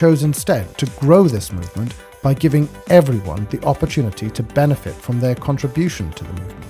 chose instead to grow this movement by giving everyone the opportunity to benefit from their contribution to the movement.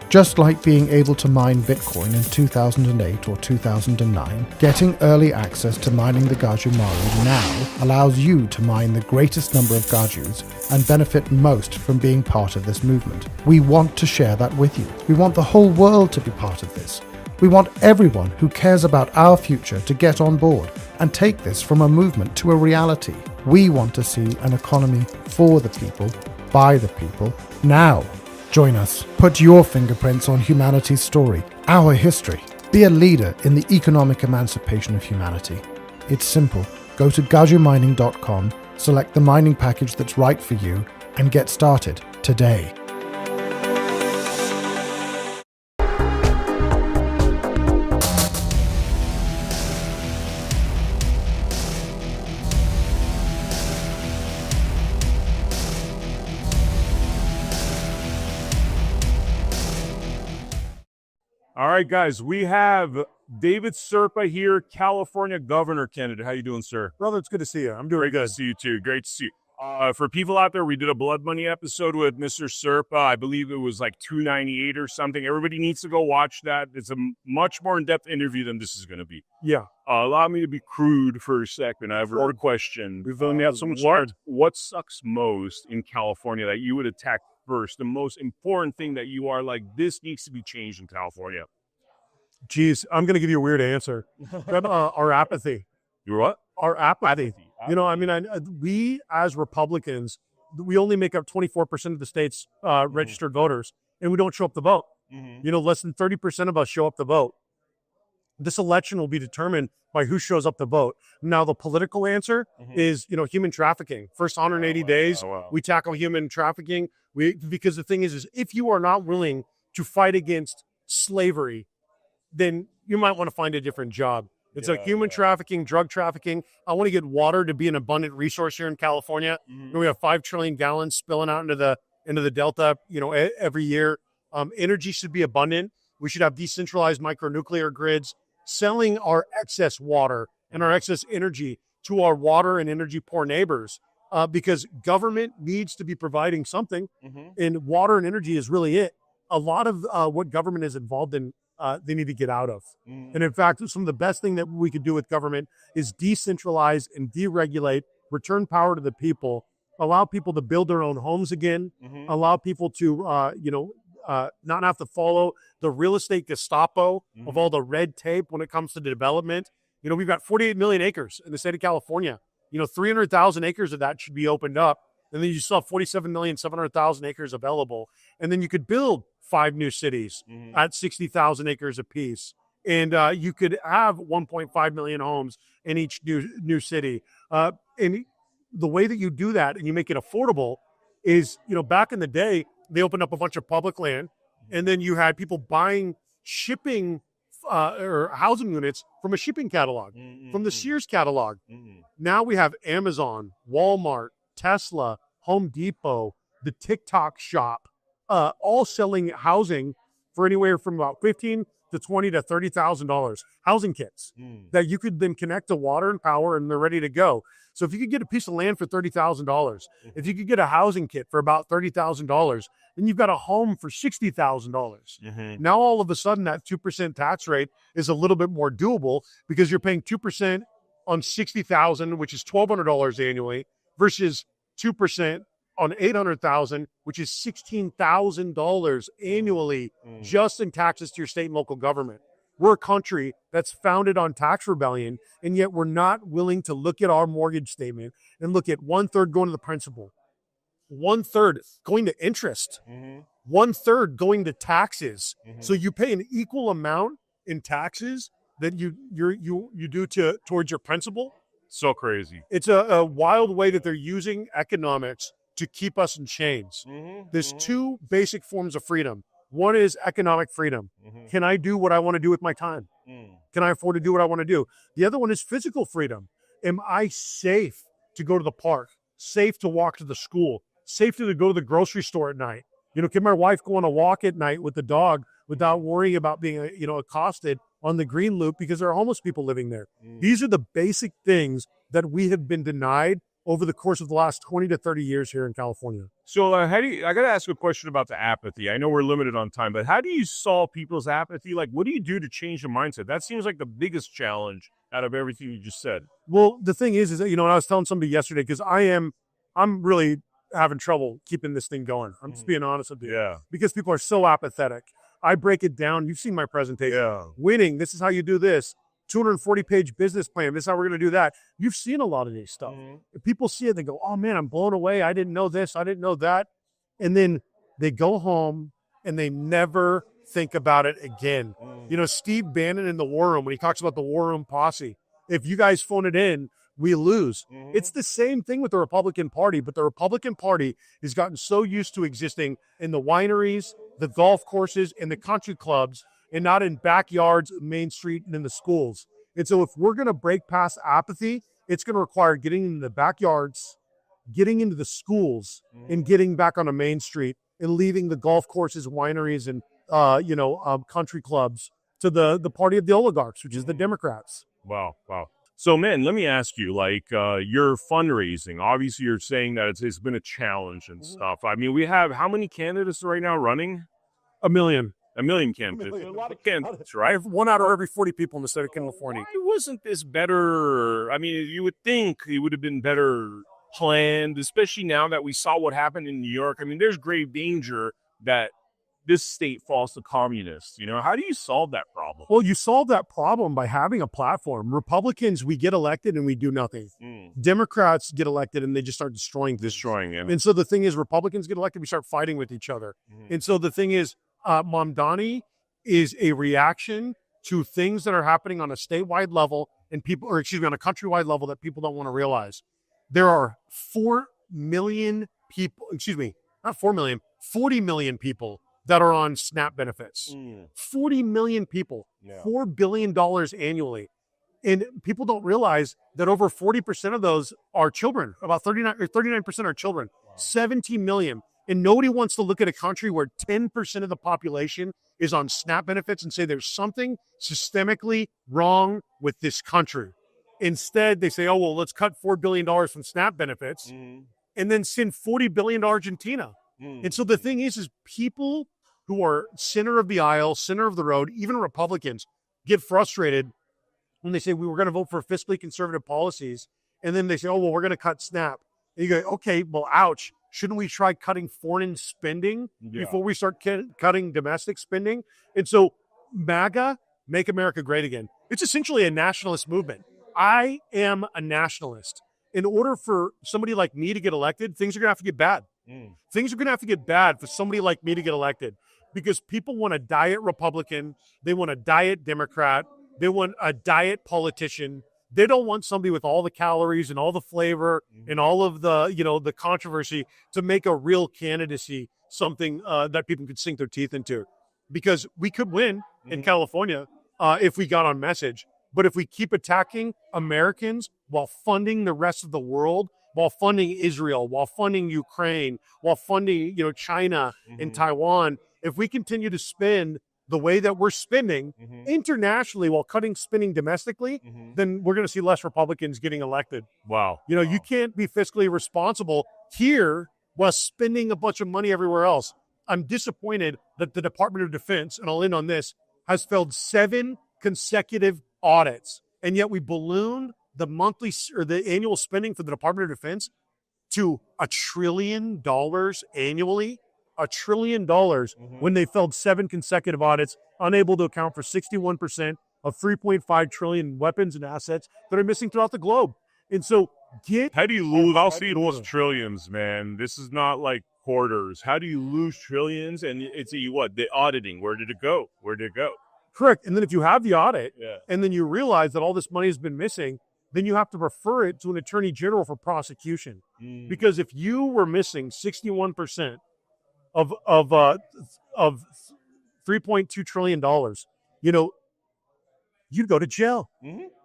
Just like being able to mine Bitcoin in 2008 or 2009, getting early access to mining the Gaju Maru now allows you to mine the greatest number of Gajus and benefit most from being part of this movement. We want to share that with you. We want the whole world to be part of this. We want everyone who cares about our future to get on board and take this from a movement to a reality. We want to see an economy for the people, by the people, now. Join us. Put your fingerprints on humanity's story, our history. Be a leader in the economic emancipation of humanity. It's simple. Go to gajumining.com, select the mining package that's right for you, and get started today. All right, guys, we have David Serpa here, California governor candidate. How you doing, sir? Brother, it's good to see you. I'm doing Great good. to see you, too. Great to see you. For people out there, we did a Blood Money episode with Mr. Serpa. I believe it was like 298 or something. Everybody needs to go watch that. It's a much more in-depth interview than this is going to be. Yeah. Allow me to be crude for a second. I have a question. We've only had so much What sucks most in California that you would attack first? The most important thing that you are like, this needs to be changed in California? Geez, I'm going to give you a weird answer. Our apathy. Your what? Our apathy. You know, I mean, we as Republicans, we only make up 24% of the state's registered voters, and we don't show up to vote. You know, less than 30% of us show up to vote. This election will be determined by who shows up to vote. Now, the political answer is, you know, human trafficking. First 180 days, we tackle human trafficking. Because the thing is if you are not willing to fight against slavery, then you might want to find a different job. It's like human trafficking, drug trafficking. I want to get water to be an abundant resource here in California. We have 5 trillion gallons spilling out into the Delta, you know, every year. Energy should be abundant. We should have decentralized micronuclear grids, selling our excess water and our excess energy to our water and energy poor neighbors, because government needs to be providing something, and water and energy is really it. A lot of what government is involved in, they need to get out of. And in fact, some of the best thing that we could do with government is decentralize and deregulate, return power to the people, allow people to build their own homes again, allow people to, not have to follow the real estate Gestapo of all the red tape when it comes to the development. You know, we've got 48 million acres in the state of California. You know, 300,000 acres of that should be opened up. And then you still have 47,700,000 acres available. And then you could build 5 new cities at 60,000 acres apiece. And you could have 1.5 million homes in each new city. And the way that you do that and you make it affordable is, you know, back in the day, they opened up a bunch of public land, and then you had people buying shipping or housing units from a shipping catalog, from the Sears catalog. Now we have Amazon, Walmart, Tesla, Home Depot, the TikTok shop, all selling housing for anywhere from about $15,000 to $20,000 to $30,000 housing kits that you could then connect to water and power, and they're ready to go. So if you could get a piece of land for $30,000, if you could get a housing kit for about $30,000, then you've got a home for $60,000. Now all of a sudden that 2% tax rate is a little bit more doable because you're paying 2% on $60,000, which is $1,200 annually, versus 2% on $800,000, which is $16,000 annually just in taxes to your state and local government. We're a country that's founded on tax rebellion, and yet we're not willing to look at our mortgage statement and look at 1/3 going to the principal, 1/3 going to interest, 1/3 going to taxes. So you pay an equal amount in taxes that you do towards your principal. So crazy. It's a wild way that they're using economics to keep us in chains. There's 2 basic forms of freedom. One is economic freedom. Can I do what I want to do with my time? Can I afford to do what I want to do? The other one is physical freedom. Am I safe to go to the park? Safe to walk to the school? Safe to go to the grocery store at night? You know, can my wife go on a walk at night with the dog without worrying about being, accosted on the green loop because there are homeless people living there? These are the basic things that we have been denied over the course of the last 20 to 30 years here in California. So I got to ask a question about the apathy. I know we're limited on time, but how do you solve people's apathy? Like, what do you do to change the mindset? That seems like the biggest challenge out of everything you just said. Well, the thing is that, and I was telling somebody yesterday, because I'm really having trouble keeping this thing going. I'm just being honest with you. Yeah. Because people are so apathetic. I break it down. You've seen my presentation. Yeah. Winning, this is how you do this. 240-page business plan. This is how we're going to do that. You've seen a lot of these stuff. If people see it, they go, oh, man, I'm blown away. I didn't know this. I didn't know that. And then they go home and they never think about it again. Steve Bannon in the War Room, when he talks about the War Room posse, if you guys phone it in, we lose. It's the same thing with the Republican Party, but the Republican Party has gotten so used to existing in the wineries, the golf courses, and the country clubs, and not in backyards, Main Street, and in the schools. And so if we're going to break past apathy, it's going to require getting into the backyards, getting into the schools, and getting back on a Main Street, and leaving the golf courses, wineries, and country clubs to the party of the oligarchs, which is the Democrats. Wow. So, man, let me ask you, your fundraising, obviously you're saying that it's been a challenge and stuff. I mean, we have how many candidates right now running? 1 million. 1 million candidates. A lot of candidates, right? I have 1 out of every 40 people in the state of California. Why wasn't this better? I mean, you would think it would have been better planned, especially now that we saw what happened in New York. I mean, there's grave danger that this state falls to communists. How do you solve that problem? Well, you solve that problem by having a platform. Republicans, we get elected and we do nothing. Democrats get elected and they just start destroying it. And so the thing is, Republicans get elected, we start fighting with each other. And so the thing is, Mamdani is a reaction to things that are happening on a statewide level and on a countrywide level that people don't want to realize. There are 4 million people, not 4 million, 40 million people that are on SNAP benefits. 40 million people, $4 billion annually. And people don't realize that over 40% of those are children. About 39% are children. 17 million. And nobody wants to look at a country where 10% of the population is on SNAP benefits and say there's something systemically wrong with this country. Instead, they say, oh, well, let's cut $4 billion from SNAP benefits and then send $40 billion to Argentina. And so the thing is people who are center of the aisle, center of the road, even Republicans, get frustrated when they say we were going to vote for fiscally conservative policies. And then they say, oh, well, we're going to cut SNAP. And you go, okay, well, ouch. Shouldn't we try cutting foreign spending before we start cutting domestic spending? And so MAGA, Make America Great Again, it's essentially a nationalist movement. I am a nationalist. In order for somebody like me to get elected, things are going to have to get bad. Things are going to have to get bad for somebody like me to get elected because people want a diet Republican. They want a diet Democrat. They want a diet politician. They don't want somebody with all the calories and all the flavor and all of the, the controversy to make a real candidacy something that people could sink their teeth into. Because we could win in California if we got on message. But if we keep attacking Americans while funding the rest of the world, while funding Israel, while funding Ukraine, while funding, China and Taiwan, if we continue to spend the way that we're spending internationally while cutting spending domestically, then we're going to see less Republicans getting elected. Wow. You can't be fiscally responsible here while spending a bunch of money everywhere else. I'm disappointed that the Department of Defense, and I'll end on this, has failed 7 consecutive audits. And yet we ballooned the monthly or the annual spending for the Department of Defense to $1 trillion annually. $1 trillion when they failed 7 consecutive audits, unable to account for 61% of 3.5 trillion weapons and assets that are missing throughout the globe. And so how do you lose? I'll see those trillions, man. This is not like quarters. How do you lose trillions? And it's what? The auditing. Where did it go? Correct. And then if you have the audit and then you realize that all this money has been missing, then you have to refer it to an attorney general for prosecution. Because if you were missing 61% of $3.2 trillion, you'd go to jail.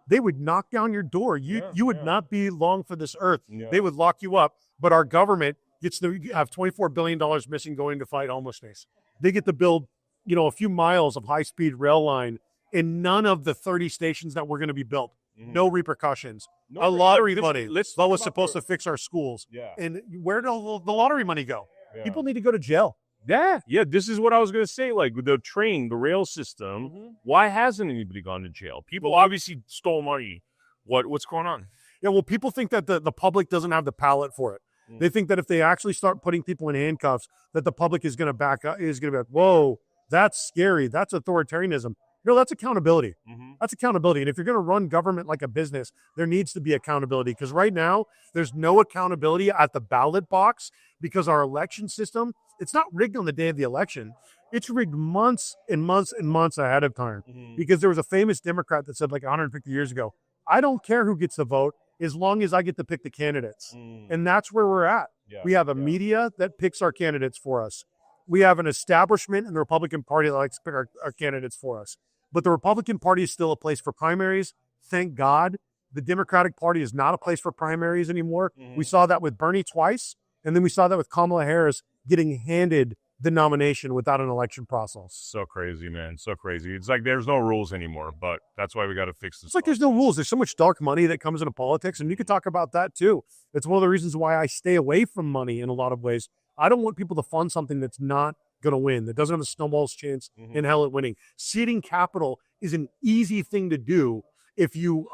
They would knock down your door. You would not be long for this earth. They would lock you up. But our government gets to have $24 billion missing going to fight homelessness. They get to build, a few miles of high-speed rail line in none of the 30 stations that were going to be built. no repercussions. No, A lottery let's- money let's that talk was about supposed the- to fix our schools. Yeah. And where did all the lottery money go? Yeah. People need to go to jail. Yeah, this is what I was going to say. Like with the train, the rail system, why hasn't anybody gone to jail? People obviously stole money. What's going on? Yeah, well, people think that the public doesn't have the palate for it. They think that if they actually start putting people in handcuffs, that the public is going to back up, is going to be like, whoa, that's scary. That's authoritarianism. No, that's accountability. That's accountability. And if you're going to run government like a business, there needs to be accountability. Because right now, there's no accountability at the ballot box because our election system, it's not rigged on the day of the election. It's rigged months and months and months ahead of time. Because there was a famous Democrat that said like 150 years ago, I don't care who gets the vote as long as I get to pick the candidates. And that's where we're at. We have a media that picks our candidates for us. We have an establishment in the Republican Party that likes to pick our candidates for us. But the Republican Party is still a place for primaries. Thank God. The Democratic Party is not a place for primaries anymore. We saw that with Bernie twice. And then we saw that with Kamala Harris getting handed the nomination without an election process. So crazy, man. So crazy. It's like there's no rules anymore, but that's why we got to fix this. It's like there's no rules. There's so much dark money that comes into politics, and you could talk about that too. It's one of the reasons why I stay away from money in a lot of ways. I don't want people to fund something that's not going to win, that doesn't have a snowball's chance in hell at winning. Seeding capital is an easy thing to do if you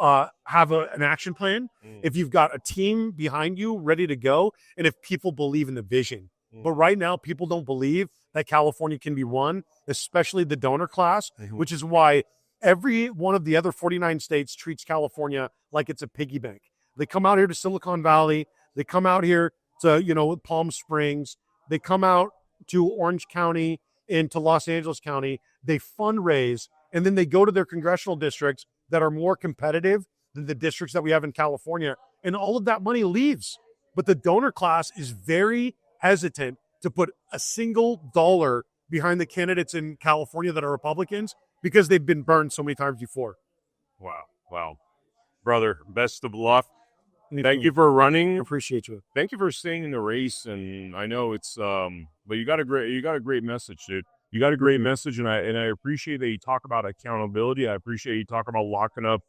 have an action plan, if you've got a team behind you ready to go, and if people believe in the vision. But right now, people don't believe that California can be won, especially the donor class, which is why every one of the other 49 states treats California like it's a piggy bank. They come out here to Silicon Valley. They come out here to, Palm Springs. They come out to Orange County and to Los Angeles County. They fundraise, and then they go to their congressional districts that are more competitive than the districts that we have in California. And all of that money leaves. But the donor class is very hesitant to put a single dollar behind the candidates in California that are Republicans because they've been burned so many times before. Wow. Brother, best of luck. Thank you for running. Appreciate you. Thank you for staying in the race. And I know it's but you got a great message, dude. You got a great message, and I appreciate that you talk about accountability. I appreciate you talk about locking up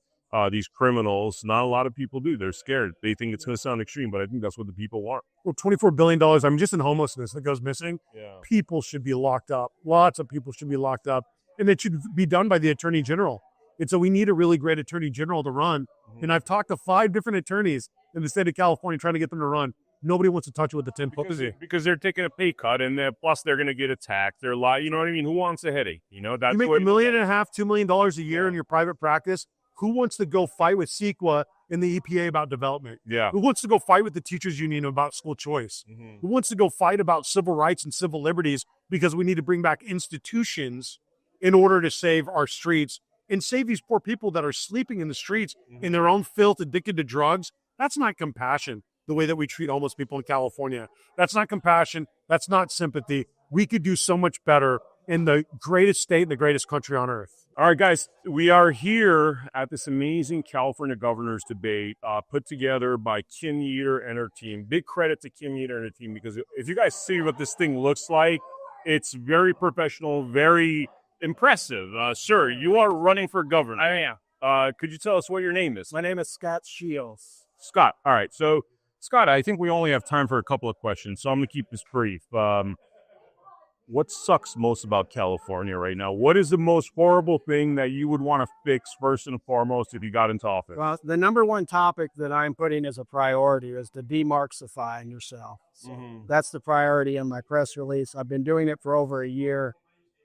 these criminals. Not a lot of people do. They're scared. They think it's going to sound extreme, but I think that's what the people want. Well, $24 billion, I mean, just in homelessness that goes missing, people should be locked up. Lots of people should be locked up. And it should be done by the Attorney General. And so we need a really great Attorney General to run. And I've talked to 5 different attorneys in the state of California trying to get them to run. Nobody wants to touch it with the 10 foot. Because they're taking a pay cut, and plus they're going to get attacked. They're you know what I mean? Who wants a headache? That's you make $1.5 million, $2 million a year in your private practice. Who wants to go fight with CEQA and the EPA about development? Yeah. Who wants to go fight with the teachers union about school choice? Who wants to go fight about civil rights and civil liberties because we need to bring back institutions in order to save our streets and save these poor people that are sleeping in the streets in their own filth, addicted to drugs? That's not compassion, the way that we treat homeless people in California. That's not compassion. That's not sympathy. We could do so much better in the greatest state, the greatest country on earth. All right, guys, we are here at this amazing California governor's debate put together by Kim Yeater and her team. Big credit to Kim Yeater and her team, because if you guys see what this thing looks like, it's very professional, very impressive. Sir, you are running for governor. I am. Could you tell us what your name is? My name is Scott Shields. Scott. All right. So, Scott, I think we only have time for a couple of questions, so I'm going to keep this brief. What sucks most about California right now? What is the most horrible thing that you would want to fix first and foremost if you got into office? Well, the number one topic that I'm putting as a priority is to demarxify yourself. So that's the priority in my press release. I've been doing it for over a year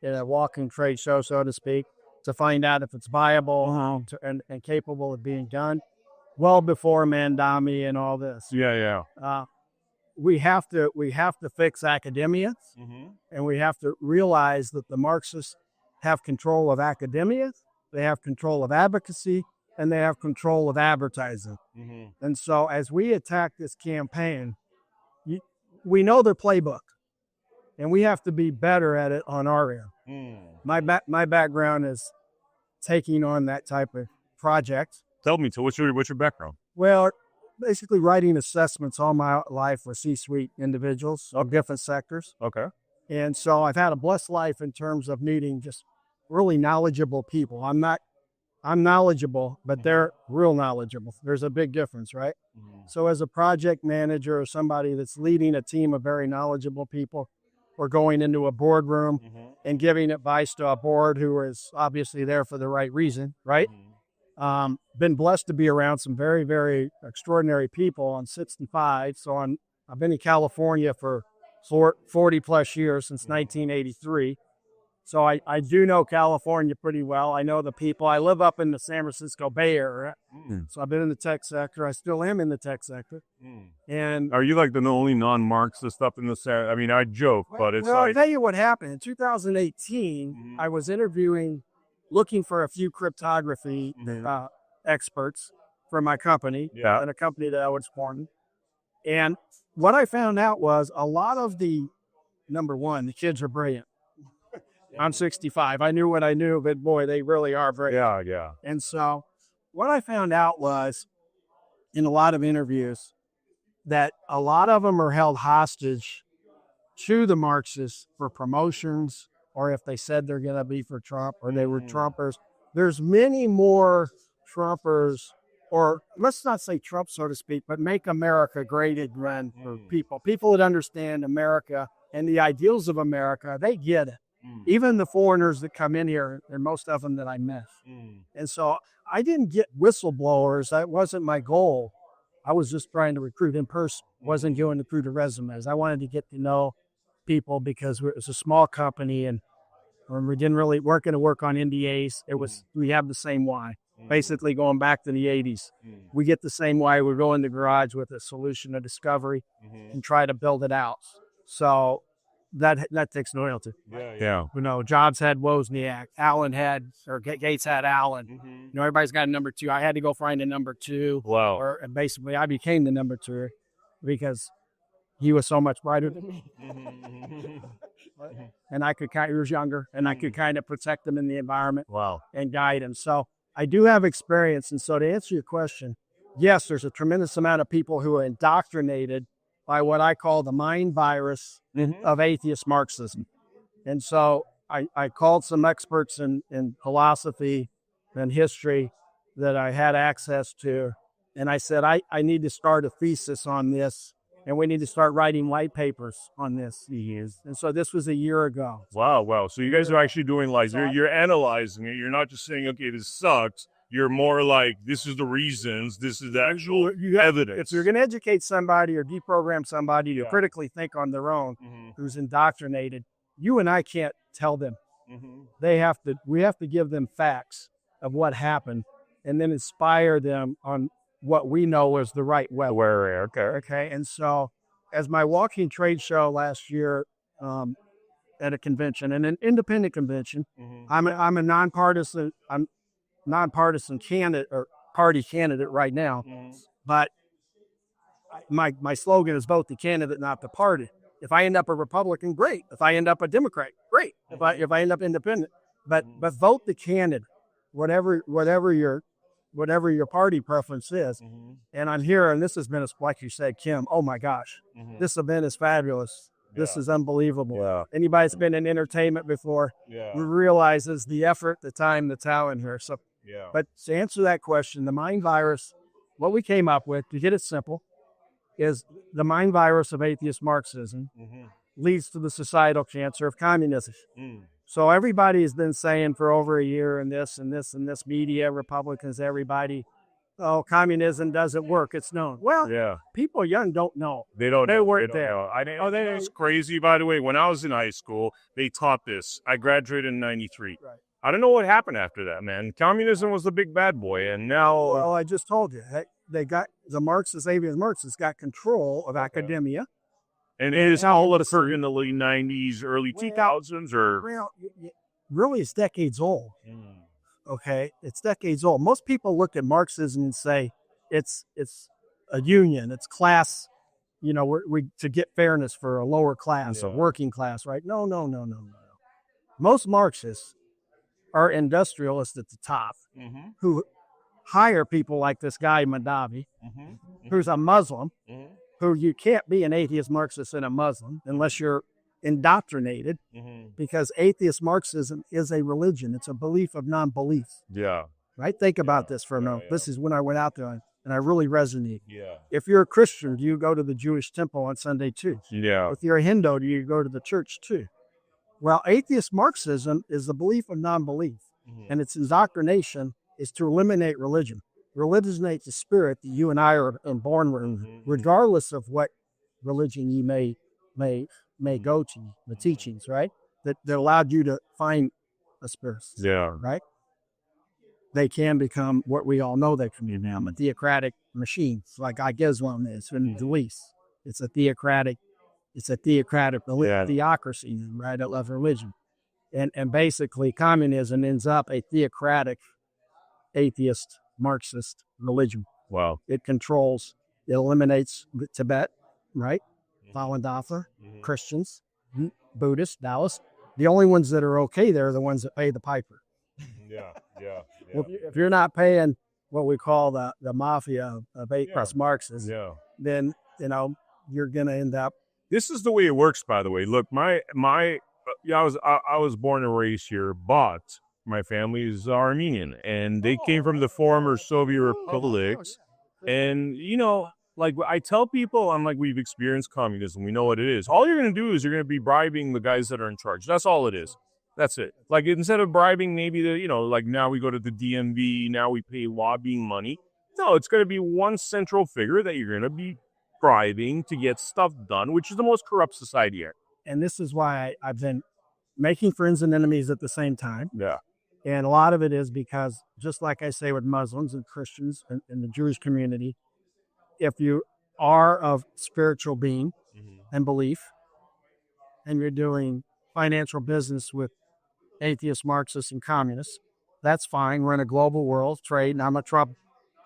in a walking trade show, so to speak, to find out if it's viable and capable of being done well before Mandami and all this. Yeah. We have to fix academia, and we have to realize that the Marxists have control of academia, they have control of advocacy, and they have control of advertising. And so as we attack this campaign, we know their playbook, and we have to be better at it on our end. My background is taking on that type of project. Tell me, what's your background? Well, basically writing assessments all my life for C-suite individuals of different sectors. Okay. And so I've had a blessed life in terms of meeting just really knowledgeable people. I'm I'm knowledgeable, but they're real knowledgeable. There's a big difference, right? So as a project manager or somebody that's leading a team of very knowledgeable people, or going into a boardroom and giving advice to a board who is obviously there for the right reason, right? Been blessed to be around some very, very extraordinary people on 65. So I've been in California for 40 plus years, since 1983. So I do know California pretty well. I know the people. I live up in the San Francisco Bay Area. So I've been in the tech sector. I still am in the tech sector. And Are you like the only non-Marxist up in the South? I mean, I joke, but it's I'll like, tell you what happened. In 2018, I was looking for a few cryptography experts for my company, and a company that I was supporting. And what I found out was a lot of number one, the kids are brilliant. I'm 65. I knew what I knew, but boy, they really are brilliant. yeah. And so what I found out was, in a lot of interviews, that a lot of them are held hostage to the Marxists for promotions, or if they said they're going to be for Trump, or they were Trumpers. There's many more Trumpers, or let's not say Trump, so to speak, but make America great again for people that understand America and the ideals of America. They get it. Even the foreigners that come in here, and most of them that I met. And so I didn't get whistleblowers. That wasn't my goal. I was just trying to recruit in person. Wasn't going to recruit the resumes. I wanted to get to know people, because it was a small company, and we weren't going to work on NDAs. We have the same why. Basically going back to the 80s. We get the same why. We go in the garage with a solution, a discovery, and try to build it out. So that takes loyalty. Yeah. Jobs had Wozniak, Gates had Allen. Everybody's got a number two. I had to go find a number two. Wow. And basically I became the number two because he was so much brighter than me. And he was younger, and I could kind of protect him in the environment. Wow. And guide him. So I do have experience. And so to answer your question, yes, there's a tremendous amount of people who are indoctrinated by what I call the mind virus of atheist Marxism. And so I called some experts in philosophy and history that I had access to, and I said, I need to start a thesis on this, and we need to start writing white papers on this. And so this was a year ago. Wow. So you guys are actually doing you're analyzing it. You're not just saying, okay, this sucks. You're more like, this is the reasons, this is the actual evidence. If you're going to educate somebody or deprogram somebody to critically think on their own, who's indoctrinated, you and I can't tell them. We have to give them facts of what happened, and then inspire them on what we know is the right way. Okay. And so, as my walking trade show last year at a convention, and an independent convention, I'm a nonpartisan candidate or party candidate right now, but my slogan is vote the candidate, not the party. If I end up a Republican, great. If I end up a Democrat, great. If I end up independent, but vote the candidate, whatever your party preference is. And I'm here, and this has been, like you said, Kim, oh my gosh, this event is fabulous. This is unbelievable. Yeah. Anybody that's been in entertainment before realizes the effort, the time, the talent here. So, but to answer that question, the mind virus, what we came up with, to get it simple, is the mind virus of atheist Marxism leads to the societal cancer of communism. So everybody has been saying for over a year in this media, Republicans, everybody, oh, communism doesn't work. It's known. Well, people young don't know. They don't. They weren't there. Know. It's crazy, by the way. When I was in high school, they taught this. I graduated in 93. Right. I don't know what happened after that, man. Communism was the big bad boy, and now... Well, I just told you. They got the Marxists, atheist Marxists, got control of academia. And it is all occurred in the late 90s, early 2000s, or... Really, it's decades old. Okay? It's decades old. Most people look at Marxism and say it's a union, it's class, we to get fairness for a lower class, a working class, right? No. Most Marxists are industrialists at the top who hire people like this guy, Madavi, who's a Muslim, who you can't be an atheist Marxist and a Muslim unless you're indoctrinated, because atheist Marxism is a religion. It's a belief of non-belief. Yeah. right? Think about this for a moment. This is when I went out there and I really resonate. Yeah. If you're a Christian, do you go to the Jewish temple on Sunday too? Yeah. If you're a Hindu, do you go to the church too? Well, atheist Marxism is the belief of non-belief, and its indoctrination is to eliminate religion. Religionize the spirit that you and I are born with, regardless of what religion you may go to, the teachings, right? That allowed you to find a spirit, right? They can become what we all know they can be now, a theocratic machine, like Islam is in the Middle East. It's a theocratic theocracy, right? Of religion. And basically communism ends up a theocratic, atheist, Marxist religion. Wow. It eliminates Tibet, right? Falun Dafa, Christians, Buddhists, Taoists. The only ones that are okay there are the ones that pay the piper. Yeah. If you're not paying what we call the mafia of atheist Marxists, then, you're going to end up. This is the way it works, by the way. Look, I was born and raised here, but my family is Armenian, and they came from the former Soviet republics. And, like I tell people, I'm like, we've experienced communism. We know what it is. All you're going to do is you're going to be bribing the guys that are in charge. That's all it is. That's it. Like, instead of bribing maybe like now we go to the DMV, now we pay lobbying money. No, it's going to be one central figure that you're going to be bribing to get stuff done, which is the most corrupt society here. And this is why I've been making friends and enemies at the same time. Yeah. And a lot of it is because, just like I say with Muslims and Christians and the Jewish community, if you are of spiritual being and belief, and you're doing financial business with atheists, Marxists, and communists, that's fine. We're in a global world, trade, and I'm a Trump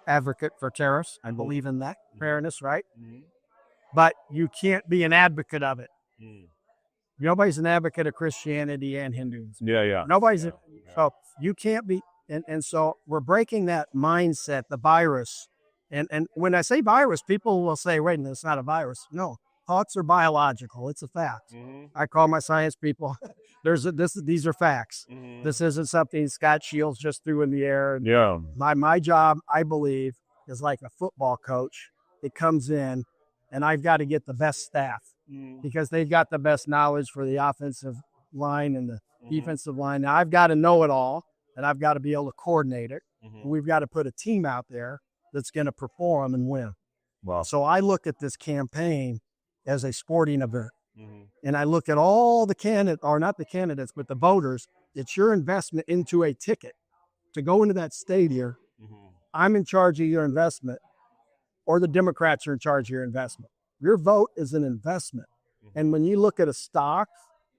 advocate for tariffs. I believe in that fairness, right? But you can't be an advocate of it. Nobody's an advocate of Christianity and Hinduism. Nobody's. So you can't be. And so we're breaking that mindset, the virus. And when I say virus, people will say, wait a minute, it's not a virus. No, thoughts are biological. It's a fact. I call my science people. These are facts. This isn't something Scott Shields just threw in the air. My job, I believe, is like a football coach. It comes in, and I've got to get the best staff because they've got the best knowledge for the offensive line and the defensive line. Now, I've got to know it all, and I've got to be able to coordinate it. We've got to put a team out there that's going to perform and win. Wow. So I look at this campaign as a sporting event. And I look at all the candidates, or not the candidates, but the voters. It's your investment into a ticket to go into that stadium. I'm in charge of your investment, or the Democrats are in charge of your investment. Your vote is an investment. And when you look at a stock,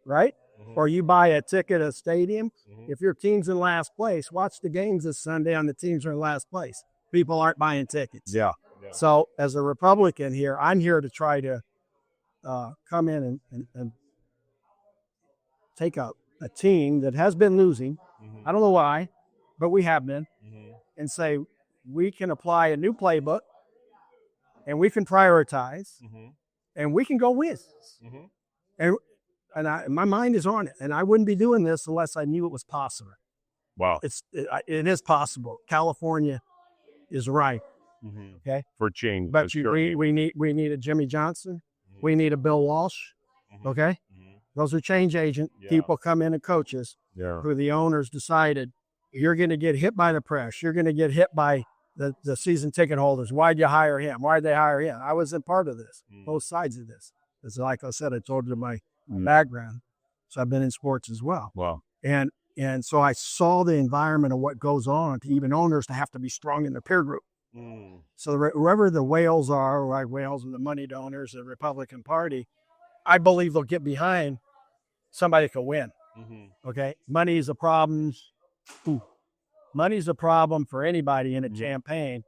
right, or you buy a ticket at a stadium, if your team's in last place, watch the games this Sunday on the teams are in last place. People aren't buying tickets. So as a Republican here, I'm here to try to come in and take a team that has been losing. I don't know why, but we have been, and say we can apply a new playbook, and we can prioritize, and we can go win. And my mind is on it, and I wouldn't be doing this unless I knew it was possible. Wow. It is possible. California is right. Okay. For change. But we need a Jimmy Johnson. We need a Bill Walsh. Okay. Those are change agent people come in and coaches who the owners decided you're going to get hit by the press. You're going to get hit by the season ticket holders. Why'd you hire him? Why'd they hire him? I was a part of this, both sides of this. It's like I said, I told you my background. So I've been in sports as well. Wow. And so I saw the environment of what goes on to even owners to have to be strong in their peer group. So whoever the whales are, like whales are the money donors, the Republican Party, I believe they'll get behind somebody that can win. Okay. Money is a problem. Money's a problem for anybody in a campaign.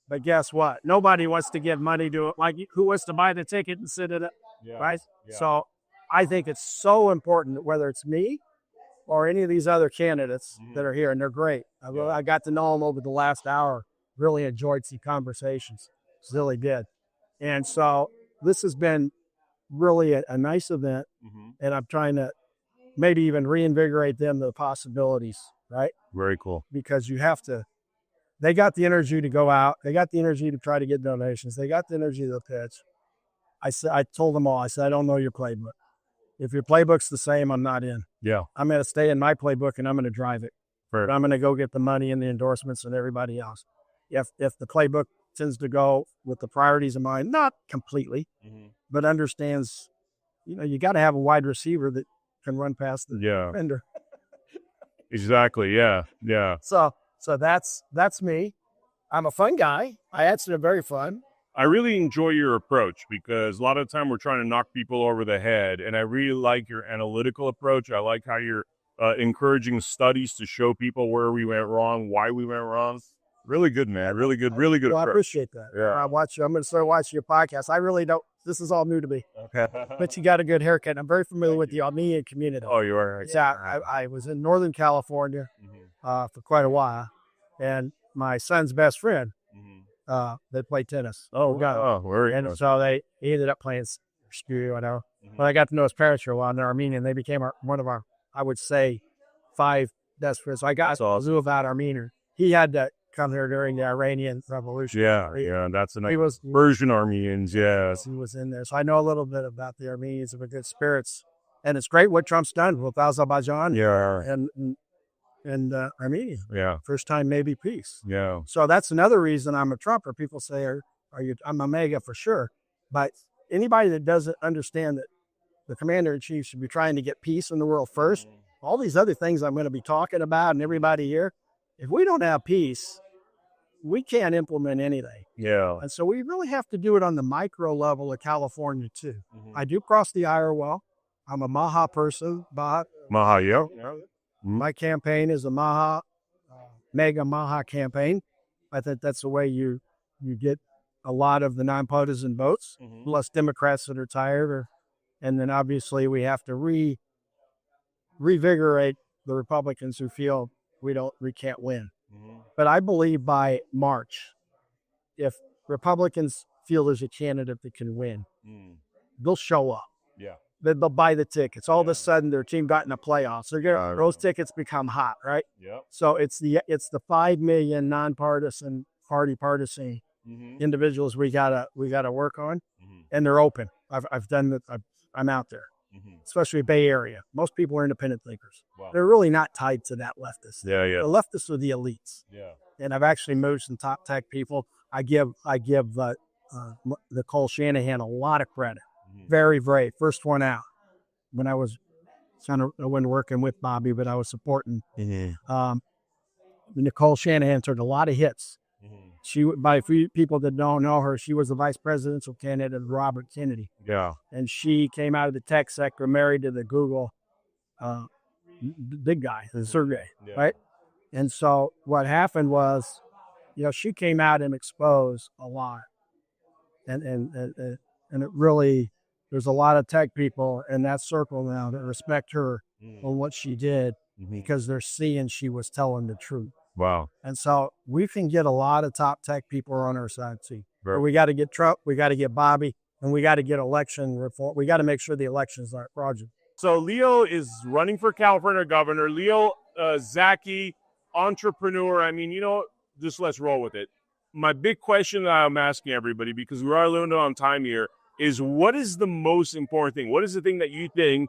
But guess what? Nobody wants to give money to it. Like, who wants to buy the ticket and sit in it? Right? So I think it's so important that whether it's me or any of these other candidates that are here, and they're great. I got to know them over the last hour. Really enjoyed some conversations. Really did. And so this has been really a nice event, and I'm trying to maybe even reinvigorate them to the possibilities, right? Very cool. Because you have to They got the energy to go out. They got the energy to try to get donations. They got the energy to pitch. I told them all, I said, I don't know your playbook. If your playbook's the same, I'm not in. Yeah. I'm going to stay in my playbook and I'm going to drive it. Fair. But I'm going to go get the money and the endorsements and everybody else. If the playbook tends to go with the priorities in mind, not completely, but understands, you got to have a wide receiver that can run past the defender. Exactly. Yeah. Yeah. So that's me. I'm a fun guy. I actually am very fun. I really enjoy your approach because a lot of the time we're trying to knock people over the head, and I really like your analytical approach. I like how you're encouraging studies to show people where we went wrong, why we went wrong. Really good, man. Really good. Really good. Well, I approach. appreciate that. Yeah. I'm going to start watching your podcast. I really don't. This is all new to me. Okay. But you got a good haircut. I'm very familiar with the Armenian community. Oh, you are. Yeah, I was in Northern California for quite a while, and my son's best friend, they played tennis. And so he ended up playing Mercuri, whatever. But I got to know his parents for a while, and they're Armenian. They became one of our, I would say, 5 best friends. So I got a zoo about Armenian. He had to come here during the Iranian Revolution. Yeah, that's a nice. He was Persian Armenians, yes. He was in there. So I know a little bit about the Armenians and the good spirits. And it's great what Trump's done with Azerbaijan and Armenia. Yeah. First time maybe peace. Yeah. So that's another reason I'm a Trumper. People say, I'm a MAGA for sure. But anybody that doesn't understand that the commander-in-chief should be trying to get peace in the world first, all these other things I'm going to be talking about and everybody here, if we don't have peace, we can't implement anything. Yeah. And so we really have to do it on the micro level of California too. I do cross the aisle well. I'm a Maha person. Maha, yeah. My campaign is a Maha, mega Maha campaign. I think that's the way you get a lot of the nonpartisan votes, plus Democrats that are tired. And then obviously we have to revigorate the Republicans who feel we can't win. But I believe by March, if Republicans feel there's a candidate that can win, they'll show up. Yeah. They'll buy the tickets. All of a sudden, their team got in the playoffs. Those tickets become hot, right? Yep. So it's the 5 million nonpartisan, partisan individuals we gotta work on, and they're open. I've done that. I'm out there. Especially Bay Area. Most people are independent thinkers. Wow. They're really not tied to that leftist. Yeah. The leftists are the elites. Yeah. And I've actually moved some top tech people. I give Nicole Shanahan a lot of credit. Very brave. First one out. When I wasn't working with Bobby, but I was supporting. Nicole Shanahan took a lot of hits. By people that don't know her, she was the vice presidential candidate of Robert Kennedy. Yeah. And she came out of the tech sector, married to the Google big guy, the Sergey, right? And so what happened was, she came out and exposed a lot. And it really, there's a lot of tech people in that circle now that respect her on what she did because they're seeing she was telling the truth. Wow. And so we can get a lot of top tech people on our side too. But we got to get Trump, we got to get Bobby, and we got to get election reform. We got to make sure the elections aren't fraudulent. So Leo is running for California governor. Leo, Zacky, entrepreneur. I mean, just let's roll with it. My big question that I'm asking everybody, because we are limited on time here, is what is the most important thing? What is the thing that you think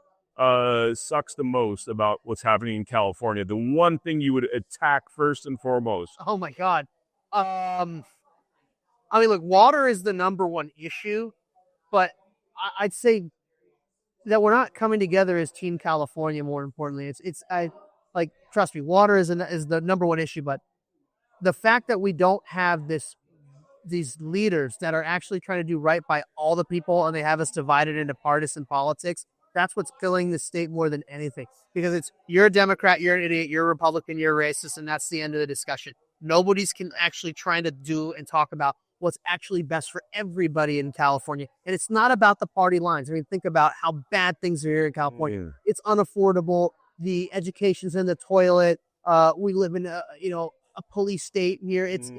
sucks the most about what's happening in California? The one thing you would attack first and foremost. Oh my God. Look, water is the number one issue, but I'd say that we're not coming together as Team California. More importantly, trust me, water is the number one issue, but the fact that we don't have these leaders that are actually trying to do right by all the people, and they have us divided into partisan politics. That's what's killing the state more than anything, because it's you're a Democrat, you're an idiot, you're a Republican, you're a racist, and that's the end of the discussion. Nobody's actually trying to do and talk about what's actually best for everybody in California. And it's not about the party lines. I mean, think about how bad things are here in California. It's unaffordable. The education's in the toilet. We live in a police state here. It's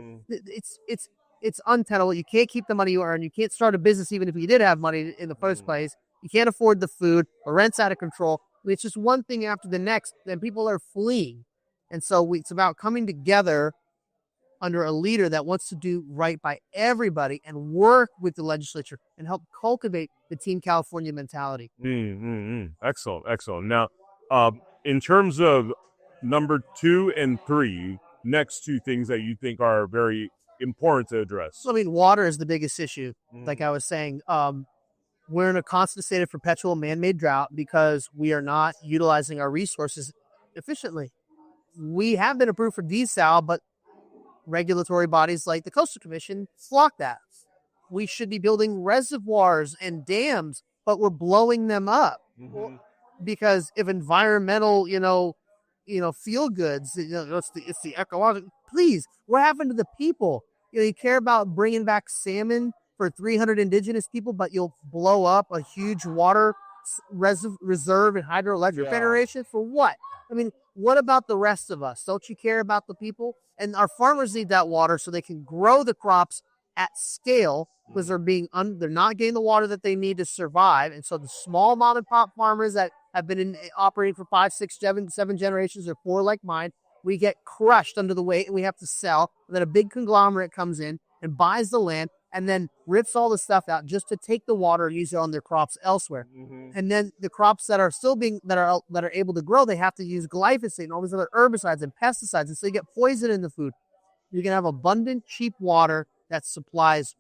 untenable. You can't keep the money you earn. You can't start a business even if you did have money in the first place. You can't afford the food. The rent's out of control. It's just one thing after the next. Then people are fleeing. And so it's about coming together under a leader that wants to do right by everybody and work with the legislature and help cultivate the Team California mentality. Excellent, excellent. Now, in terms of number 2 and 3, next 2 things that you think are very important to address. So, I mean, water is the biggest issue. Like I was saying, we're in a constant state of perpetual man-made drought because we are not utilizing our resources efficiently. We have been approved for desal, but regulatory bodies like the Coastal Commission flock that. We should be building reservoirs and dams, but we're blowing them up because if environmental, feel goods, it's the ecological. Please, what happened to the people? You care about bringing back salmon for 300 indigenous people, but you'll blow up a huge water reserve and hydroelectric generation for what? I mean, what about the rest of us? Don't you care about the people? And our farmers need that water so they can grow the crops at scale because they're not getting the water that they need to survive. And so the small mom and pop farmers that have been operating for 5, 6, 7 generations or 4 like mine, we get crushed under the weight and we have to sell. And then a big conglomerate comes in and buys the land and then rips all the stuff out just to take the water and use it on their crops elsewhere. And then the crops that are still that are able to grow, they have to use glyphosate and all these other herbicides and pesticides. And so you get poison in the food. You can have abundant, cheap water that supplies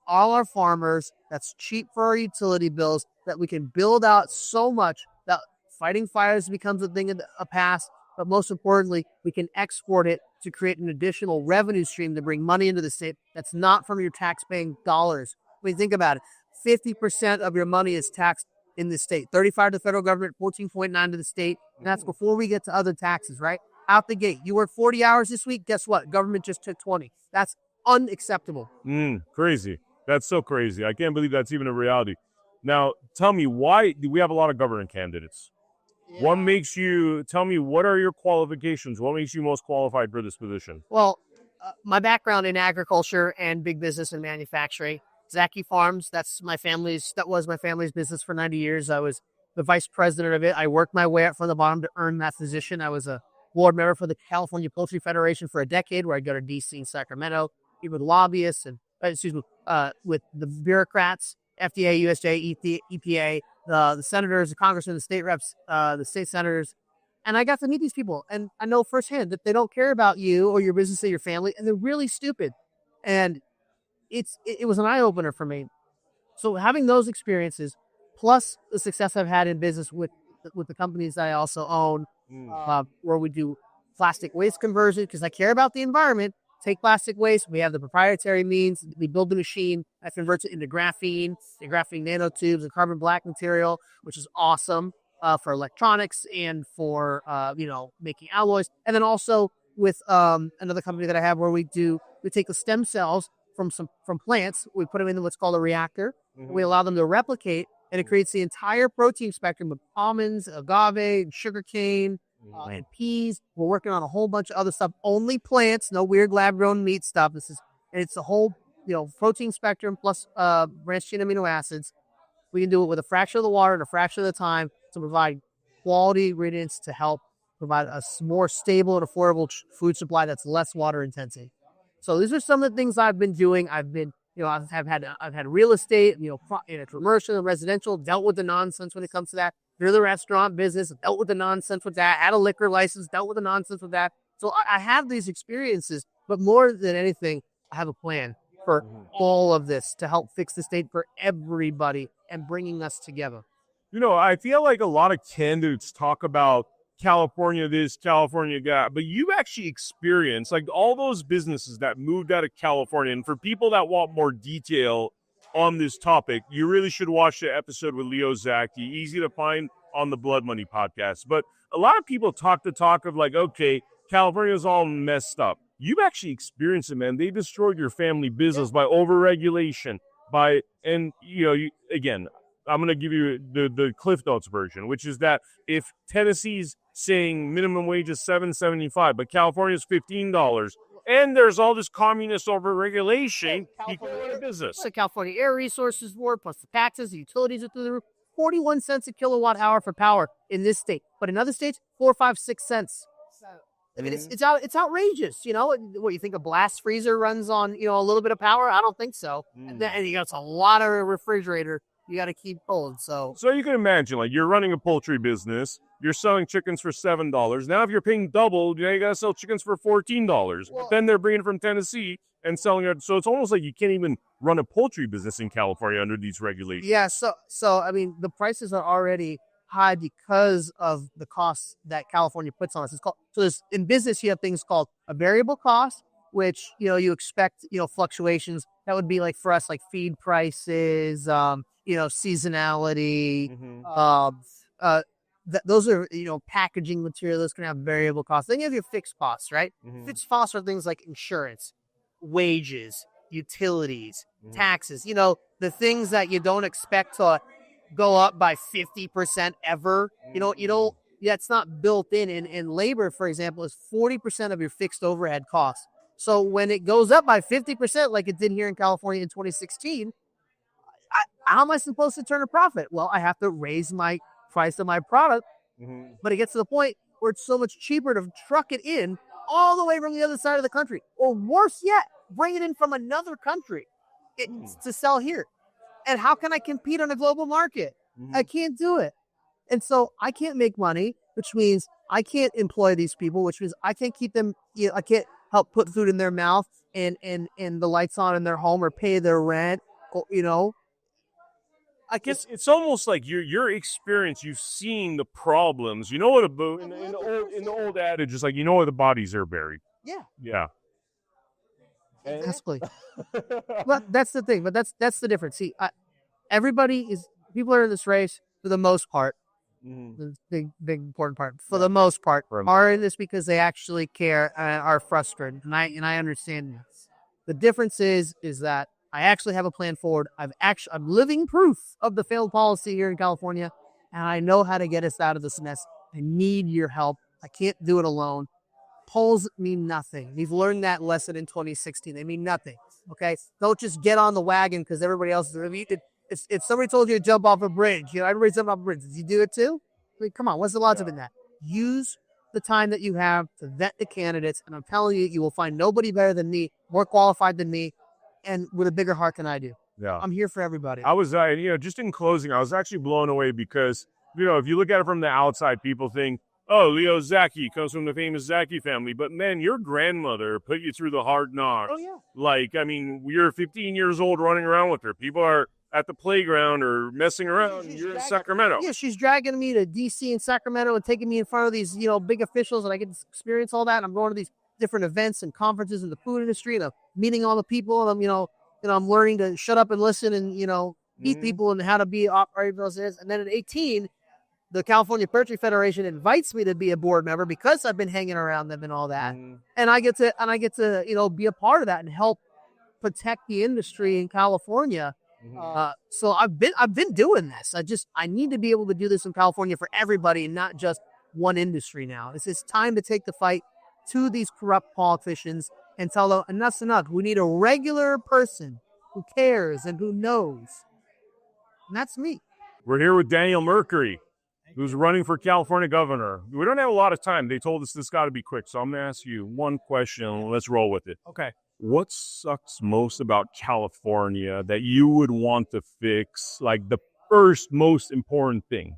all our farmers, that's cheap for our utility bills, that we can build out so much that fighting fires becomes a thing of the past. But most importantly, we can export it to create an additional revenue stream to bring money into the state that's not from your tax-paying dollars. When you think about it, 50% of your money is taxed in the state, 35% to the federal government, 14.9% to the state, and that's before we get to other taxes, right? Out the gate. You work 40 hours this week, guess what? Government just took 20. That's unacceptable. Crazy. That's so crazy. I can't believe that's even a reality. Now, tell me, why do we have a lot of governor candidates? Yeah. Tell me, what are your qualifications? What makes you most qualified for this position? Well, my background in agriculture and big business and manufacturing. Zacky Farms, that was my family's business for 90 years. I was the vice president of it. I worked my way up from the bottom to earn that position. I was a board member for the California Poultry Federation for a decade, where I'd go to DC and Sacramento, meet with lobbyists and, with the bureaucrats, FDA, USDA, EPA, the senators, the congressmen, the state reps, the state senators. And I got to meet these people. And I know firsthand that they don't care about you or your business or your family. And they're really stupid. And it was an eye-opener for me. So having those experiences, plus the success I've had in business with the companies I also own, where we do plastic waste conversion, because I care about the environment. Take plastic waste. We have the proprietary means. We build the machine that converts it into graphene nanotubes and carbon black material, which is awesome for electronics and for making alloys. And then also with another company that I have where we take the stem cells from plants. We put them into what's called a reactor. We allow them to replicate, and it creates the entire protein spectrum of almonds, agave, sugarcane, and peas. We're working on a whole bunch of other stuff. Only plants, no weird lab-grown meat stuff. It's a whole protein spectrum plus branched chain amino acids. We can do it with a fraction of the water and a fraction of the time to provide quality ingredients to help provide a more stable and affordable food supply that's less water intensive. So these are some of the things I've been doing. I've had real estate, commercial and residential, dealt with the nonsense when it comes to that. Through the restaurant business, dealt with the nonsense with that. Had a liquor license, dealt with the nonsense with that. So I have these experiences, but more than anything, I have a plan for all of this to help fix the state for everybody and bringing us together. I feel like a lot of candidates talk about California this, California that, but you actually experienced like all those businesses that moved out of California. And for people that want more detail on this topic, you really should watch the episode with Leo Zacky. Easy to find on the Blood Money podcast. But a lot of people talk of like, okay, California's all messed up. You've actually experienced it, man. They destroyed your family business by overregulation, again, I'm going to give you the Cliff Notes version, which is that if Tennessee's saying minimum wage is $7.75, but California's $15, and there's all this communist overregulation, you can run a business. The California Air Resources Board, plus the taxes, the utilities are through the roof. 41 cents a kilowatt hour for power in this state. But in other states, 4, 5, 6 cents. I mean, it's outrageous. You know, what you think a blast freezer runs on, you know, a little bit of power? I don't think so. And you got a lot of refrigerator you got to keep cold. So you can imagine, like, you're running a poultry business, you're selling chickens for $7. Now, if you're paying double, you got to sell chickens for $14. But then they're bringing it from Tennessee and selling it. So it's almost like you can't even run a poultry business in California under these regulations. yeah, so I mean, the prices are already high because of the costs that California puts on us. It's called, so there's, in business, you have things called a variable cost, which, you know, you expect, you know, fluctuations. That would be like for us, like feed prices, you know, seasonality, those are, you know, packaging material. Those can have variable costs. Then you have your fixed costs, right? Fixed costs are things like insurance, wages, utilities, taxes, you know, the things that you don't expect to go up by 50% ever. You don't, that's not built in. And labor, for example, is 40% of your fixed overhead costs. So when it goes up by 50%, like it did here in California in 2016, how am I supposed to turn a profit? Well, I have to raise my price of my product, but it gets to the point where it's so much cheaper to truck it in all the way from the other side of the country, or worse yet, bring it in from another country to sell here. And how can I compete on a global market? I can't do it. And so I can't make money, which means I can't employ these people, which means I can't keep them, you know, I can't help put food in their mouth and the lights on in their home or pay their rent, or, you know. I guess it's almost like your experience. You've seen the problems. You know what in the old adage is like, you know where the bodies are buried. Yeah. Exactly. But that's the thing. But that's the difference. See, people are in this race for the most part. The big important part. For the most part, are in this because they actually care and are frustrated, and I understand this. The difference is that I actually have a plan forward. I'm living proof of the failed policy here in California, and I know how to get us out of this mess. I need your help. I can't do it alone. Polls mean nothing. We've learned that lesson in 2016. They mean nothing. Okay? Don't just get on the wagon because everybody else is. If somebody told you to jump off a bridge, you know, everybody's jumping off a bridge. Did you do it too? I mean, come on. What's the logic in that? Use the time that you have to vet the candidates, and I'm telling you, you will find nobody better than me, more qualified than me, and with a bigger heart than I do. Yeah. I'm here for everybody. I was, you know, just in closing, I was actually blown away because, you know, if you look at it from the outside, people think, oh, Leo Zacky comes from the famous Zacky family. But, man, your grandmother put you through the hard knocks. Oh, yeah. Like, I mean, you're 15 years old running around with her. People are at the playground or messing around. You're in Sacramento. Yeah, she's dragging me to D.C. and Sacramento and taking me in front of these, you know, big officials, and I get to experience all that. And I'm going to these different events and conferences in the food industry, and I'm meeting all the people, and I'm, you know, I'm learning to shut up and listen and, you know, meet people and how to be operating those areas. And then at 18, the California Poultry Federation invites me to be a board member because I've been hanging around them and all that. And I get to, you know, be a part of that and help protect the industry in California. So I've been doing this. I need to be able to do this in California for everybody and not just one industry now. It's time to take the fight to these corrupt politicians and tell them enough's enough. We need a regular person who cares and who knows. And that's me. We're here with Daniel Mercuri, who's running for California governor. We don't have a lot of time. They told us this got to be quick. So I'm going to ask you one question. Let's roll with it. Okay. What sucks most about California that you would want to fix? Like the first most important thing?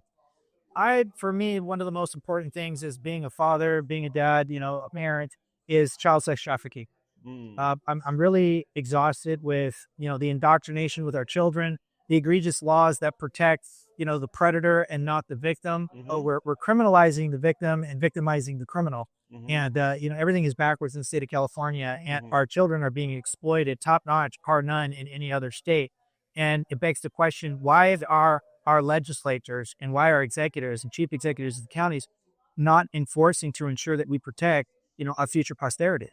For me, one of the most important things is being a father, being a dad, you know, a parent, is child sex trafficking. I'm really exhausted with, you know, the indoctrination with our children, the egregious laws that protect, you know, the predator and not the victim. We're criminalizing the victim and victimizing the criminal. And, you know, everything is backwards in the state of California, and our children are being exploited top notch, bar none in any other state. And it begs the question, why are our legislators and why are executives and chief executives of the counties not enforcing to ensure that we protect, you know, our future posterity?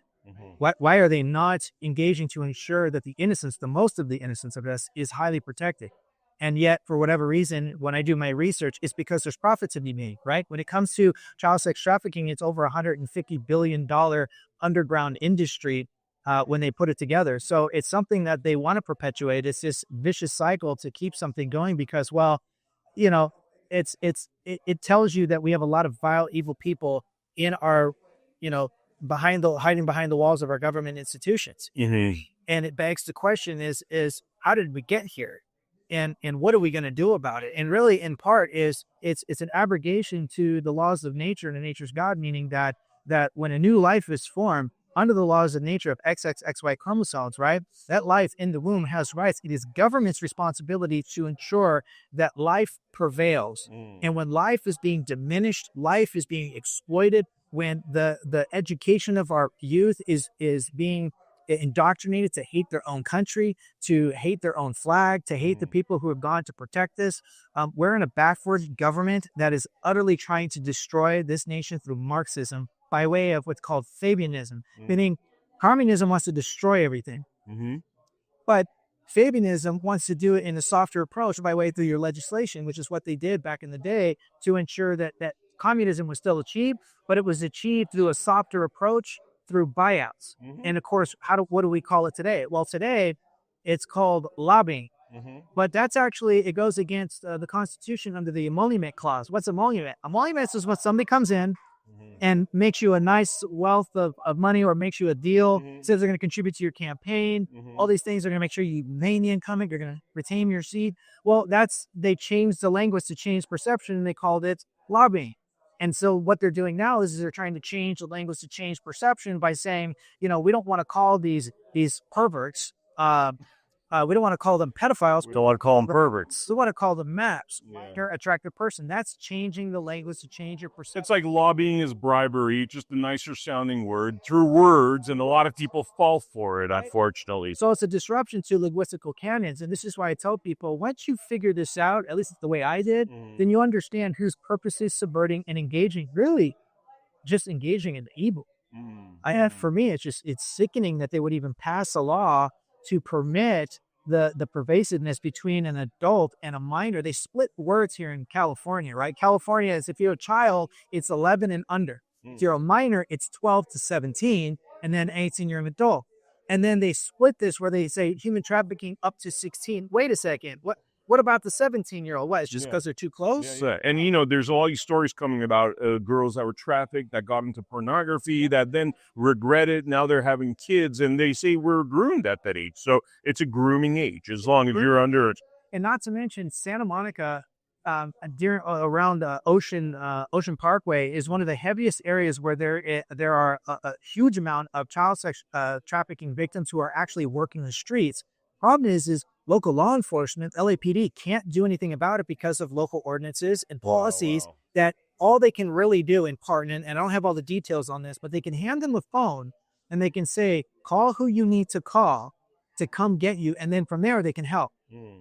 Why are they not engaging to ensure that the innocence, the most of the innocence of us, is highly protected? And yet, for whatever reason, when I do my research, it's because there's profits to be made, right? When it comes to child sex trafficking, it's over $150 billion underground industry when they put it together. So it's something that they want to perpetuate. It's this vicious cycle to keep something going because, well, you know, it tells you that we have a lot of vile, evil people in our hiding behind the walls of our government institutions. Mm-hmm. And it begs the question is how did we get here? And what are we going to do about it? And really, in part, it's an abrogation to the laws of nature and nature's God, meaning that when a new life is formed under the laws of nature of XXXY chromosomes, right? That life in the womb has rights. It is government's responsibility to ensure that life prevails. And when life is being diminished, life is being exploited, when the education of our youth is being indoctrinated to hate their own country, to hate their own flag, to hate the people who have gone to protect this. We're in a backward government that is utterly trying to destroy this nation through Marxism by way of what's called Fabianism, meaning communism wants to destroy everything. But Fabianism wants to do it in a softer approach by way through your legislation, which is what they did back in the day to ensure that communism was still achieved, but it was achieved through a softer approach through buyouts. And of course, what do we call it today? Well, today it's called lobbying. But that's actually, it goes against the Constitution under the emolument clause. What's emolument? Emolument is when somebody comes in and makes you a nice wealth of money, or makes you a deal, says they're going to contribute to your campaign. All these things are going to make sure you maintain the income, you're going to retain your seat. Well, they changed the language to change perception, and they called it lobbying. And so what they're doing now is they're trying to change the language to change perception by saying, we don't want to call these perverts. We don't want to call them pedophiles. We don't want to call them perverts. We want to call them MAPs, minor attractive person. That's changing the language to change your perception. It's like lobbying is bribery, just a nicer sounding word through words, and a lot of people fall for it, unfortunately. So it's a disruption to linguistical canons, and this is why I tell people, once you figure this out, at least it's the way I did, then you understand whose purpose is subverting and engaging, really just engaging in the evil. For me, it's sickening that they would even pass a law to permit the pervasiveness between an adult and a minor. They split words here in California, right? California is, if you're a child, it's 11 and under. If you're a minor, it's 12 to 17, and then 18, you're an adult. And then they split this where they say human trafficking up to 16. Wait a second. What about the 17-year-old? What, it's just because they're too close? And, there's all these stories coming about girls that were trafficked, that got into pornography, that then regretted. Now they're having kids, and they say we're groomed at that age. So it's a grooming age, as long as you're under it. And not to mention, Santa Monica, around Ocean Parkway, is one of the heaviest areas where there are a huge amount of child sex trafficking victims who are actually working the streets. Problem is local law enforcement, LAPD, can't do anything about it because of local ordinances and policies that all they can really do in part, and I don't have all the details on this, but they can hand them a phone and they can say, call who you need to call to come get you. And then from there, they can help.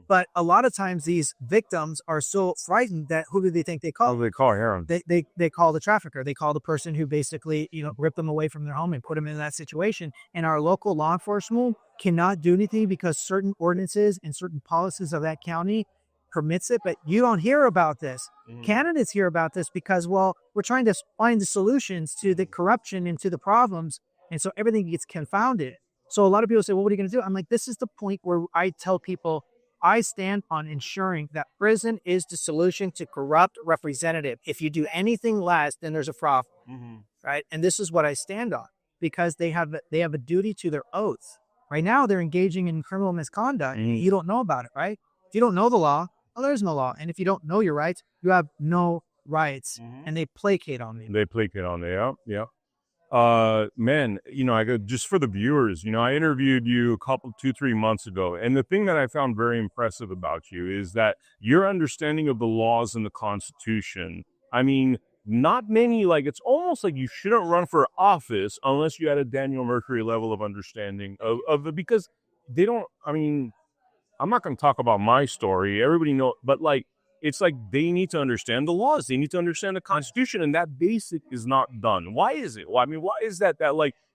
But a lot of times these victims are so frightened that who do they think they call? They call Aaron. They call the trafficker. They call the person who basically, ripped them away from their home and put them in that situation. And our local law enforcement cannot do anything because certain ordinances and certain policies of that county permits it. But you don't hear about this. Candidates hear about this because, we're trying to find the solutions to the corruption and to the problems. And so everything gets confounded. So a lot of people say, well, what are you going to do? I'm like, this is the point where I tell people, I stand on ensuring that prison is the solution to corrupt representative. If you do anything less, then there's a problem, right? And this is what I stand on, because they have a duty to their oaths. Right now, they're engaging in criminal misconduct. You don't know about it, right? If you don't know the law, well, there's no law. And if you don't know your rights, you have no rights. And they placate on you. They placate on you, yeah. Man, I go, just for the viewers, I interviewed you 2-3 months ago, and the thing that I found very impressive about you is that your understanding of the laws and the Constitution. I mean, not many, it's almost like you shouldn't run for office unless you had a Daniel Mercuri level of understanding of it, because they don't, I'm not going to talk about my story. Everybody knows, but it's like they need to understand the laws. They need to understand the Constitution, and that basic is not done. Why is it? Well, why is that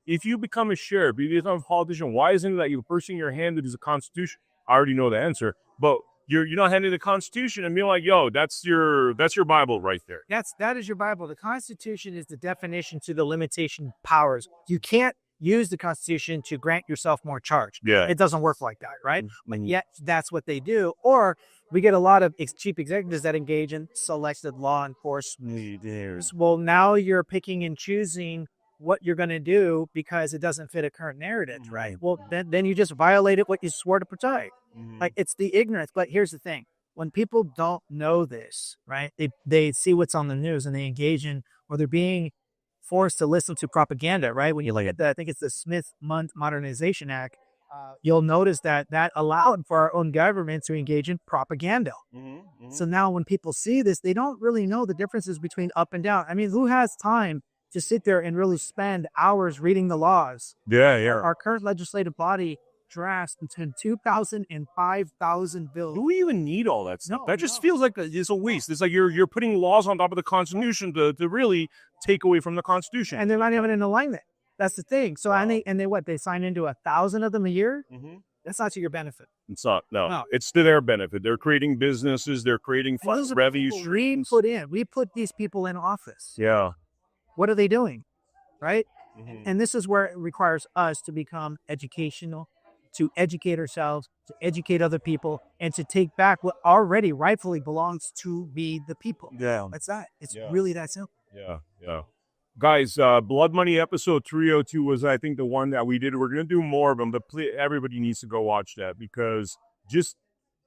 if you become a sheriff, if you become a politician, why isn't it that the first thing you're handed is a Constitution? I already know the answer, but you're not handed the Constitution and being like, yo, that's your Bible right there. That is your Bible. The Constitution is the definition to the limitation powers. You can't use the Constitution to grant yourself more charge. Yeah. It doesn't work like that, right? But yet that's what they do. Or we get a lot of chief executives that engage in selective law enforcement. Well, now you're picking and choosing what you're going to do because it doesn't fit a current narrative, right? Well, then you just violated what you swore to protect. Like, it's the ignorance. But here's the thing. When people don't know this, right, they see what's on the news and they engage in, or they're being forced to listen to propaganda, right? When you look at I think it's the Smith-Mundt Modernization Act, you'll notice that allowed for our own government to engage in propaganda. So now when people see this, they don't really know the differences between up and down. I mean, who has time to sit there and really spend hours reading the laws? Our current legislative body drafts between 2,000 and 5,000 bills. Do we even need all that stuff? No, That just feels like it's a waste. It's like you're putting laws on top of the Constitution to really take away from the Constitution. And they're not even in alignment. That's the thing. So they sign into 1,000 of them a year. That's not to your benefit. It's not. No, it's to their benefit. They're creating businesses. They're creating revenue streams. We put these people in office. Yeah. What are they doing? Right? And this is where it requires us to become educational, to educate ourselves, to educate other people, and to take back what already rightfully belongs to be the people. Yeah. That's that. It's really that simple. Yeah. Guys, Blood Money episode 302 was, I think, the one that we did. We're going to do more of them, but everybody needs to go watch that, because just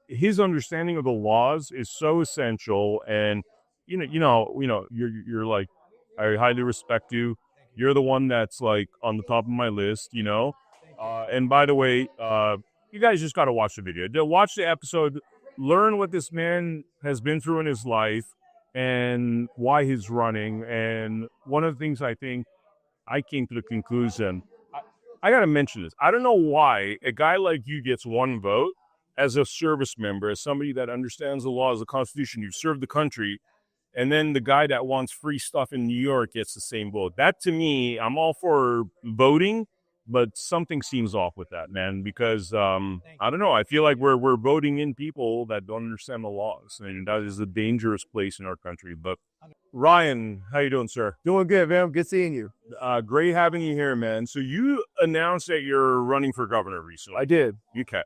his understanding of the laws is so essential. And, you're like, I highly respect you. You're the one that's like on the top of my list, and by the way, you guys just got to watch the video. Watch the episode, learn what this man has been through in his life and why he's running. And one of the things I think I came to the conclusion, I got to mention this. I don't know why a guy like you gets one vote as a service member, as somebody that understands the laws, the Constitution, you've served the country. And then the guy that wants free stuff in New York gets the same vote. That, to me, I'm all for voting, but something seems off with that, man, because I don't know. I feel like we're voting in people that don't understand the laws, and that is a dangerous place in our country. But Ryan, how you doing, sir? Doing good, man. Good seeing you. Great having you here, man. So you announced that you're running for governor recently. I did. Okay.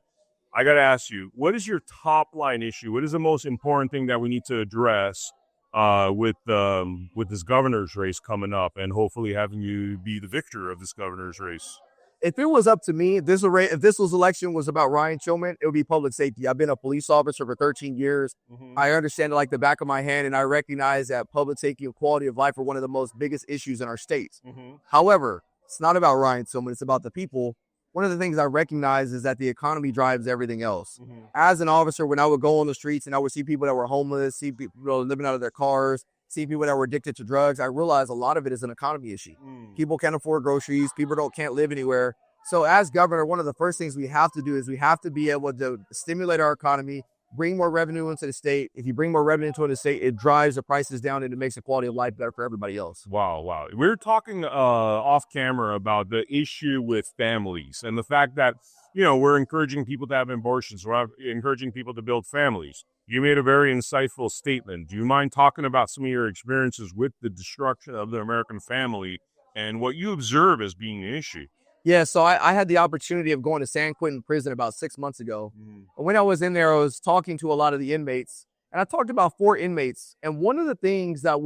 I got to ask you, what is your top line issue? What is the most important thing that we need to address with this governor's race coming up, and hopefully having you be the victor of this governor's race? If it was up to me, if this election was about Ryan Tillman, it would be public safety. I've been a police officer for 13 years. I understand it like the back of my hand, and I recognize that public safety and quality of life are one of the most biggest issues in our states. However, it's not about Ryan Tillman. It's about the people. One of the things I recognize is that the economy drives everything else. As an officer, when I would go on the streets and I would see people that were homeless, see people living out of their cars, see people that were addicted to drugs, I realized a lot of it is an economy issue. People can't afford groceries. People can't live anywhere. So as governor, one of the first things we have to do is we have to be able to stimulate our economy, bring more revenue into the state. If you bring more revenue into the state, it drives the prices down and it makes the quality of life better for everybody else. Wow. We're talking off camera about the issue with families and the fact that, we're encouraging people to have abortions. We're encouraging people to build families. You made a very insightful statement. Do you mind talking about some of your experiences with the destruction of the American family and what you observe as being an issue? Yeah, so I had the opportunity of going to San Quentin prison about 6 months ago. When I was in there, I was talking to a lot of the inmates, and I talked to about 4 inmates. And one of the things that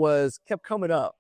kept coming up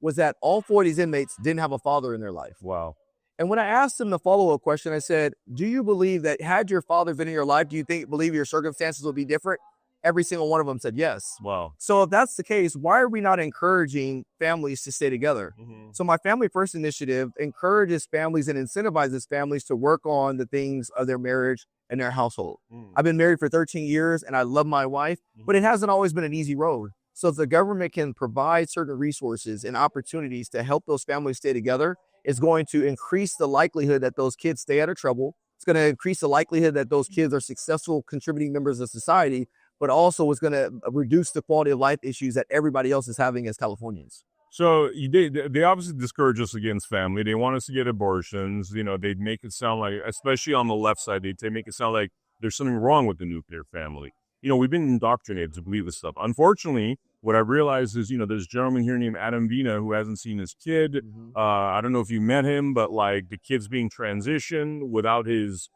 was that all 4 of these inmates didn't have a father in their life. Wow. And when I asked them the follow-up question, I said, do you believe that had your father been in your life, do you believe your circumstances would be different? Every single one of them said yes. Wow. So if that's the case, why are we not encouraging families to stay together? So my Family First initiative encourages families and incentivizes families to work on the things of their marriage and their household. I've been married for 13 years and I love my wife, but it hasn't always been an easy road. So if the government can provide certain resources and opportunities to help those families stay together, it's going to increase the likelihood that those kids stay out of trouble. It's going to increase the likelihood that those kids are successful contributing members of society, but also it's going to reduce the quality of life issues that everybody else is having as Californians. So they obviously discourage us against family. They want us to get abortions. They make it sound like, especially on the left side, they make it sound like there's something wrong with the nuclear family. We've been indoctrinated to believe this stuff. Unfortunately, what I realized is, there's a gentleman here named Adam Vina who hasn't seen his kid. I don't know if you met him, but like the kid's being transitioned without his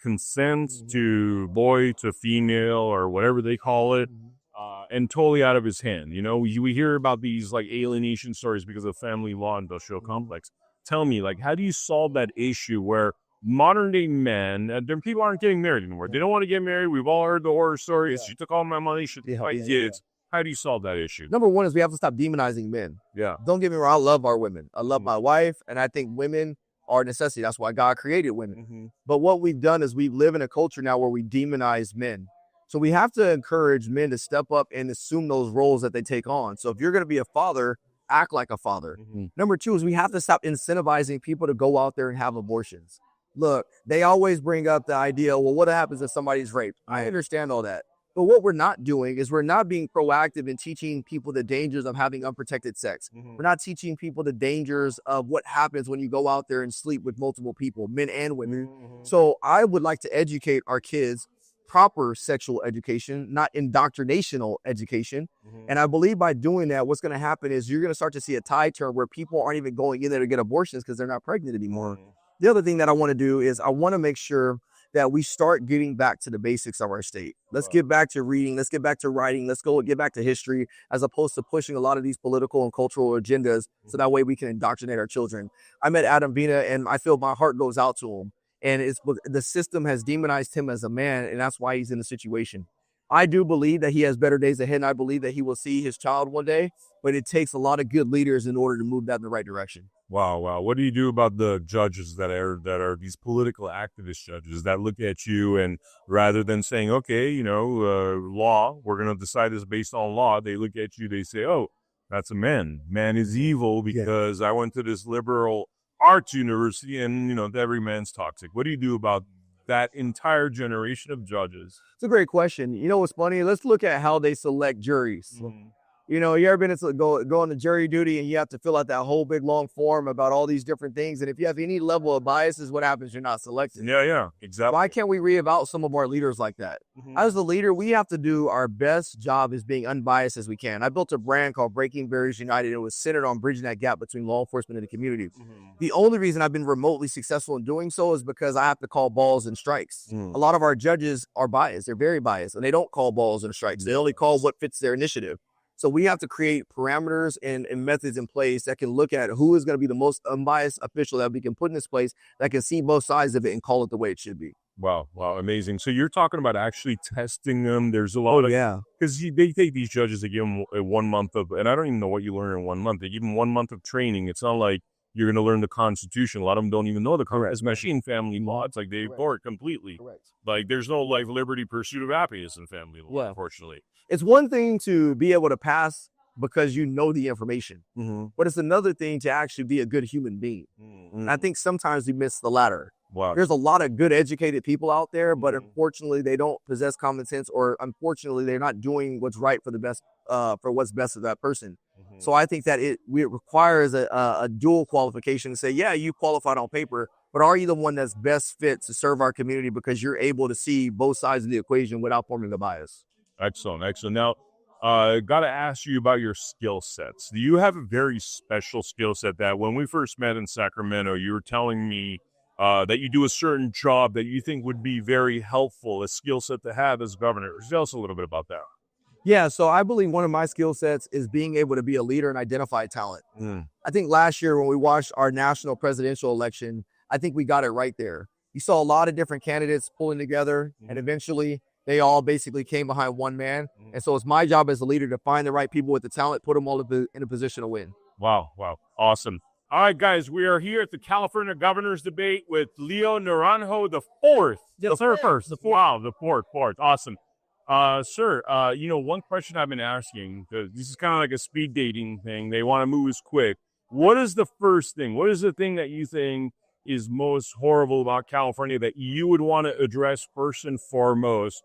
consent to boy to female or whatever they call it. and totally out of his hand. You know, we hear about these like alienation stories because of family law industrial complex. Tell me, like, how do you solve that issue where modern day men, people aren't getting married anymore? They don't want to get married. We've all heard the horror stories. She took all my money. She took my kids. How do you solve that issue? Number one is we have to stop demonizing men. Yeah. Don't get me wrong. I love our women. I love my wife, and I think women are a necessity. That's why God created women. But what we've done is we live in a culture now where we demonize men. So we have to encourage men to step up and assume those roles that they take on. So if you're going to be a father, act like a father. Number two is we have to stop incentivizing people to go out there and have abortions. Look, they always bring up the idea, well, what happens if somebody's raped? I understand all that. But what we're not doing is we're not being proactive in teaching people the dangers of having unprotected sex. We're not teaching people the dangers of what happens when you go out there and sleep with multiple people, men and women. So I would like to educate our kids proper sexual education, not indoctrinational education. And I believe by doing that, what's going to happen is you're going to start to see a tide turn where people aren't even going in there to get abortions because they're not pregnant anymore. The other thing that I want to do is I want to make sure that we start getting back to the basics of our state. Let's get back to reading. Let's get back to writing. Let's get back to history, as opposed to pushing a lot of these political and cultural agendas. So that way we can indoctrinate our children. I met Adam Vina, and I feel my heart goes out to him. And the system has demonized him as a man, and that's why he's in the situation. I do believe that he has better days ahead, and I believe that he will see his child one day, but it takes a lot of good leaders in order to move that in the right direction. Wow. What do you do about the judges that are these political activist judges that look at you and rather than saying, okay, law, we're going to decide this based on law, they look at you, they say, oh, that's a man. Man is evil because I went to this liberal arts university and, every man's toxic. What do you do about that entire generation of judges? It's a great question. You know what's funny? Let's look at how they select juries. You ever been to go on the jury duty and you have to fill out that whole big long form about all these different things. And if you have any level of biases, what happens? You're not selected. Yeah, exactly. Why can't we reevaluate some of our leaders like that? As a leader, we have to do our best job as being unbiased as we can. I built a brand called Breaking Barriers United. It was centered on bridging that gap between law enforcement and the community. The only reason I've been remotely successful in doing so is because I have to call balls and strikes. A lot of our judges are biased. They're very biased, and they don't call balls and strikes. They only call what fits their initiative. So we have to create parameters and methods in place that can look at who is going to be the most unbiased official that we can put in this place that can see both sides of it and call it the way it should be. Wow, amazing. So you're talking about actually testing them. There's a lot because they take these judges, they give them 1 month of, and I don't even know what you learn in 1 month. They give them 1 month of training. It's not like you're going to learn the Constitution. A lot of them don't even know the Constitution, especially in family law. It's like they ignore it completely. Like there's no life, liberty, pursuit of happiness in family law, unfortunately. It's one thing to be able to pass because you know the information, but it's another thing to actually be a good human being. And I think sometimes we miss the latter. There's a lot of good educated people out there, but unfortunately they don't possess common sense, or unfortunately they're not doing what's right for the best, for what's best of that person. So I think that it requires a dual qualification to say, yeah, you qualified on paper, but are you the one that's best fit to serve our community because you're able to see both sides of the equation without forming a bias? Excellent. Now, got to ask you about your skill sets. Do you have a very special skill set that when we first met in Sacramento, you were telling me that you do a certain job that you think would be very helpful, a skill set to have as governor? Tell us a little bit about that. Yeah, so I believe one of my skill sets is being able to be a leader and identify talent. I think last year when we watched our national presidential election, I think we got it right there. You saw a lot of different candidates pulling together, and eventually they all basically came behind one man. And so it's my job as a leader to find the right people with the talent, put them all in a position to win. Wow. Awesome. All right, guys, we are here at the California Governor's Debate with Leo Naranjo, the fourth. Yes, sir. First. Wow, the fourth. Awesome. Sir, one question I've been asking, because this is kind of like a speed dating thing. They want to move as quick. What is the first thing? What is the thing that you think is most horrible about California that you would want to address first and foremost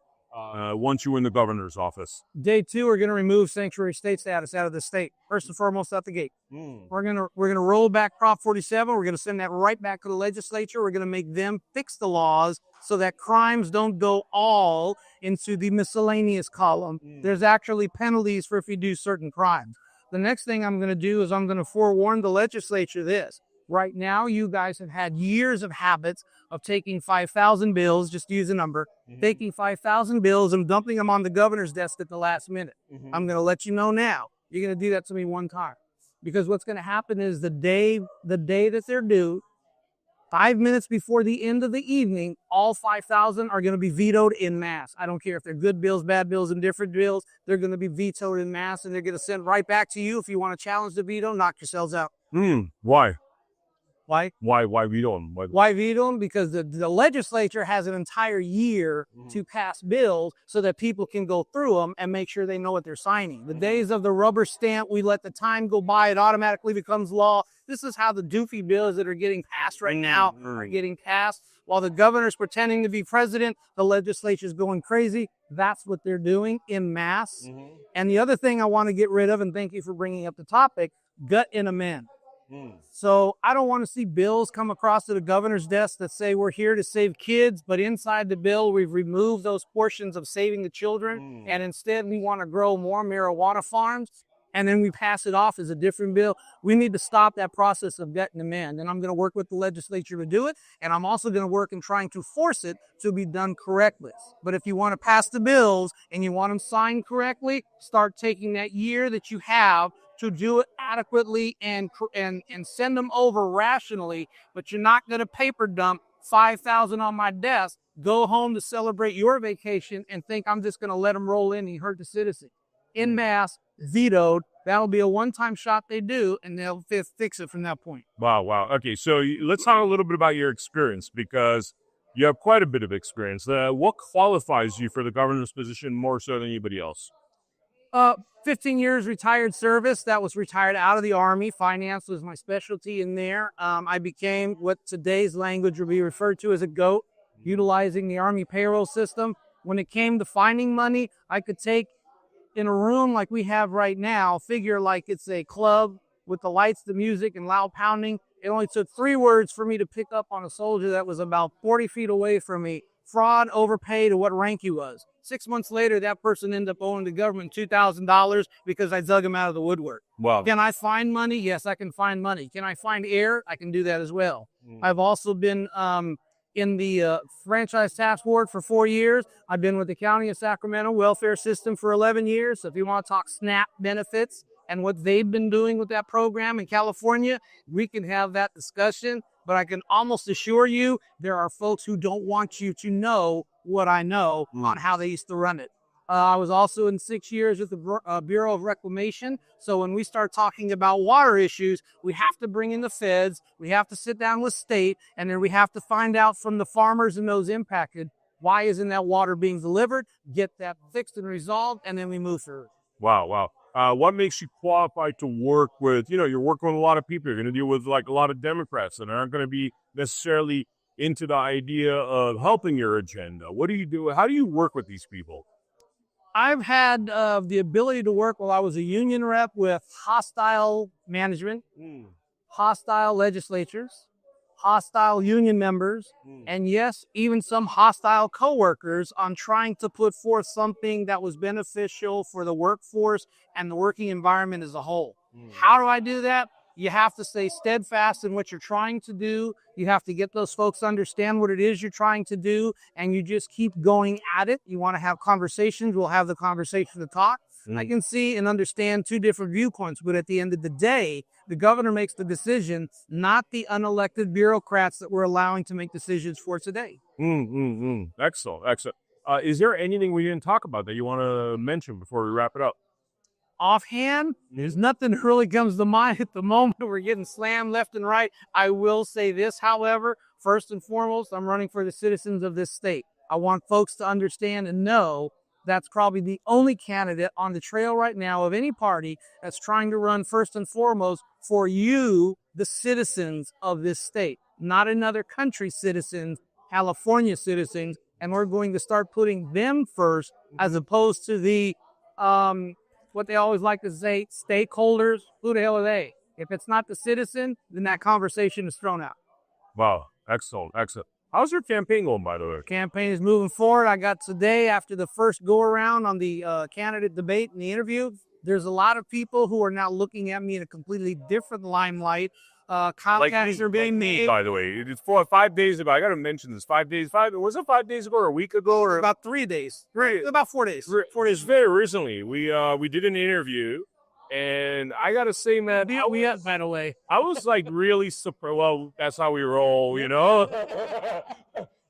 once you were in the governor's office? Day 2, we're going to remove sanctuary state status out of the state. First and foremost, out the gate. We're gonna roll back Prop 47. We're going to send that right back to the legislature. We're going to make them fix the laws so that crimes don't go all into the miscellaneous column. There's actually penalties for if you do certain crimes. The next thing I'm going to do is I'm going to forewarn the legislature this. Right now, you guys have had years of habits of taking 5,000 bills, just to use a number, taking 5,000 bills and dumping them on the governor's desk at the last minute. I'm going to let you know now. You're going to do that to me one time. Because what's going to happen is the day that they're due, 5 minutes before the end of the evening, all 5,000 are going to be vetoed in mass. I don't care if they're good bills, bad bills, indifferent bills. They're going to be vetoed in mass, and they're going to send right back to you. If you want to challenge the veto, knock yourselves out. Why? Why? Why veto them? Why veto them? Because the legislature has an entire year to pass bills so that people can go through them and make sure they know what they're signing. The days of the rubber stamp, we let the time go by, it automatically becomes law. This is how the doofy bills that are getting passed right now are getting passed. While the governor's pretending to be president, the legislature's going crazy. That's what they're doing in mass. And the other thing I want to get rid of, and thank you for bringing up the topic, gut and amend. So I don't want to see bills come across to the governor's desk that say we're here to save kids, but inside the bill we've removed those portions of saving the children, and instead we want to grow more marijuana farms, and then we pass it off as a different bill. We need to stop that process of gut and amend, and I'm going to work with the legislature to do it, and I'm also going to work in trying to force it to be done correctly. But if you want to pass the bills and you want them signed correctly, start taking that year that you have to do it adequately and send them over rationally, but you're not going to paper dump 5,000 on my desk, go home to celebrate your vacation, and think I'm just going to let them roll in and hurt the citizen. In mass, vetoed. That'll be a one-time shot they do, and they'll fix it from that point. Wow. Okay, so let's talk a little bit about your experience, because you have quite a bit of experience. What qualifies you for the governor's position more so than anybody else? 15 years retired service. That was retired out of the Army. Finance was my specialty in there. I became what today's language would be referred to as a GOAT, utilizing the Army payroll system. When it came to finding money, I could take in a room like we have right now, figure like it's a club with the lights, the music, and loud pounding. It only took 3 words for me to pick up on a soldier that was about 40 feet away from me. Fraud, overpaid, or what rank he was. 6 months later, that person ended up owing the government $2,000 because I dug him out of the woodwork. Wow. Can I find money? Yes, I can find money. Can I find air? I can do that as well. I've also been in the franchise task board for 4 years. I've been with the County of Sacramento welfare system for 11 years. So if you want to talk SNAP benefits and what they've been doing with that program in California, we can have that discussion. But I can almost assure you there are folks who don't want you to know what I know on how they used to run it. I was also in 6 years with the Bureau of Reclamation. So when we start talking about water issues, we have to bring in the feds, we have to sit down with state, and then we have to find out from the farmers and those impacted, why isn't that water being delivered, get that fixed and resolved, and then we move through. Wow. What makes you qualified to work with, you're working with a lot of people. You're going to deal with like a lot of Democrats that aren't going to be necessarily into the idea of helping your agenda. What do you do? How do you work with these people? I've had the ability to work while I was a union rep with hostile management, hostile legislatures, hostile union members, and yes, even some hostile coworkers on trying to put forth something that was beneficial for the workforce and the working environment as a whole. How do I do that? You have to stay steadfast in what you're trying to do. You have to get those folks to understand what it is you're trying to do, and you just keep going at it. You want to have conversations, we'll have the conversation to talk. I can see and understand 2 different viewpoints, but at the end of the day, the governor makes the decision, not the unelected bureaucrats that we're allowing to make decisions for today. Excellent. Is there anything we didn't talk about that you want to mention before we wrap it up? Offhand, there's nothing that really comes to mind at the moment. We're getting slammed left and right. I will say this, however, first and foremost, I'm running for the citizens of this state. I want folks to understand and know that's probably the only candidate on the trail right now of any party that's trying to run first and foremost for you, the citizens of this state, not another country's citizens, California citizens, and we're going to start putting them first as opposed to the what they always like to say, stakeholders. Who the hell are they? If it's not the citizen, then that conversation is thrown out. Wow, excellent. How's your campaign going, by the way? Campaign is moving forward. I got today, after the first go-around on the candidate debate and the interview, there's a lot of people who are now looking at me in a completely different limelight Comcast are being made. By the way, it's 5 days ago. I got to mention this. 5 days. Was it 5 days ago or a week ago? Or About 3 days. About 4 days. 4 days. Very recently, we did an interview, and I got to say, man, By the way. I was like really surprised. Well, that's how we roll, you know.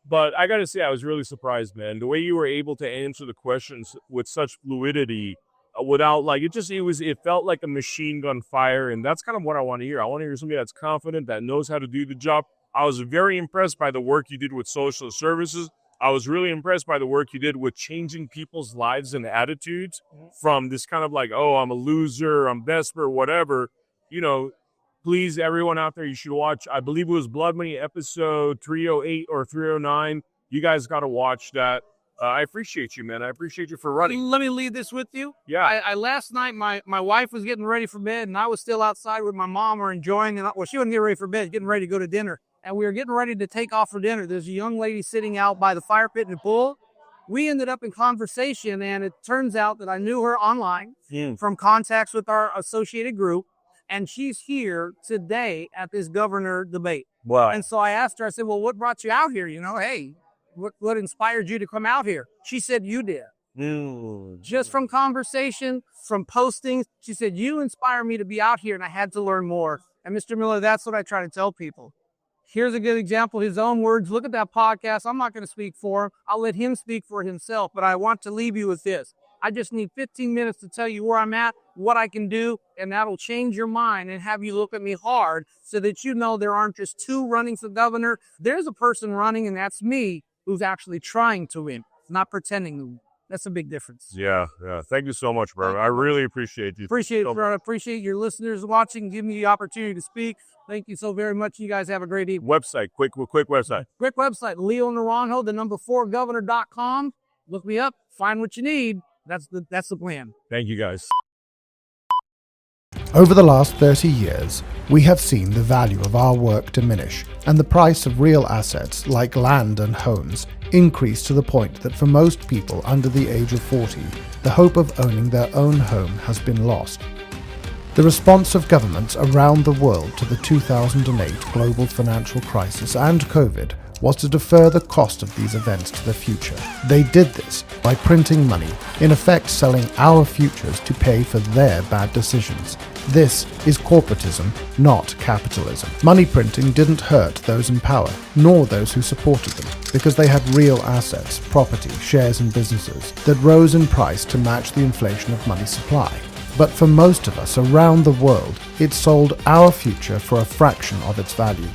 But I got to say, I was really surprised, man. The way you were able to answer the questions with such fluidity, without like it felt like a machine gun fire, and that's kind of what I want to hear. I want to hear somebody that's confident, that knows how to do the job. I was very impressed by the work you did with social services. I was really impressed by the work you did with changing people's lives and attitudes from this kind of like, oh, I'm a loser, I'm desperate, whatever. You know, please, everyone out there, you should watch. I believe it was Blood Money episode 308 or 309. You guys got to watch that. I appreciate you, man. I appreciate you for running. Let me leave this with you. Yeah. I last night, my wife was getting ready for bed, and I was still outside with my mom. We're enjoying it. Well, she wasn't getting ready for bed, getting ready to go to dinner. And we were getting ready to take off for dinner. There's a young lady sitting out by the fire pit in the pool. We ended up in conversation, and it turns out that I knew her online from contacts with our associated group, and she's here today at this governor debate. Wow. And so I asked her, I said, well, what brought you out here? You know, hey, what inspired you to come out here? She said, you did. Just from conversation, from postings, she said, you inspired me to be out here, and I had to learn more. And Mr. Miller, that's what I try to tell people. Here's a good example, his own words. Look at that podcast. I'm not going to speak for him. I'll let him speak for himself, but I want to leave you with this. I just need 15 minutes to tell you where I'm at, what I can do, and that'll change your mind and have you look at me hard so that you know there aren't just two running for governor. There's a person running, and that's me, who's actually trying to win, not pretending to win. That's a big difference. Yeah. Thank you so much, bro. I really appreciate you. Appreciate it, bro. I appreciate your listeners watching, giving me the opportunity to speak. Thank you so very much. You guys have a great evening. Website, quick website. Quick website, Leo Naranjo, 4governor.com. Look me up, find what you need. That's the plan. Thank you, guys. Over the last 30 years, we have seen the value of our work diminish and the price of real assets like land and homes increase to the point that for most people under the age of 40, the hope of owning their own home has been lost. The response of governments around the world to the 2008 global financial crisis and COVID was to defer the cost of these events to the future. They did this by printing money, in effect selling our futures to pay for their bad decisions. This is corporatism, not capitalism. Money printing didn't hurt those in power, nor those who supported them, because they had real assets, property, shares and businesses that rose in price to match the inflation of money supply. But for most of us around the world, it sold our future for a fraction of its value.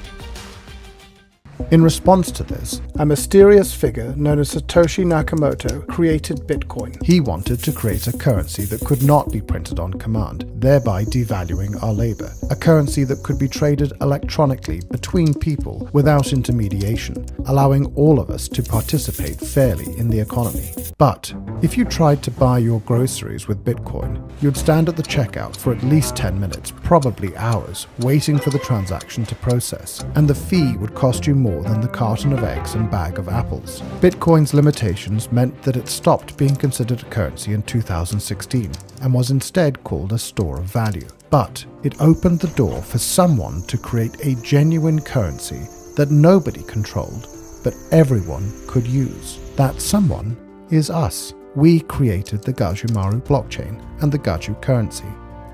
In response to this, a mysterious figure known as Satoshi Nakamoto created Bitcoin. He wanted to create a currency that could not be printed on command, thereby devaluing our labor. A currency that could be traded electronically between people without intermediation, allowing all of us to participate fairly in the economy. But if you tried to buy your groceries with Bitcoin, you'd stand at the checkout for at least 10 minutes, probably hours, waiting for the transaction to process, and the fee would cost you more than the carton of eggs and bag of apples. Bitcoin's limitations meant that it stopped being considered a currency in 2016 and was instead called a store of value. But it opened the door for someone to create a genuine currency that nobody controlled, but everyone could use. That someone is us. We created the Gajumaru blockchain and the Gaju currency.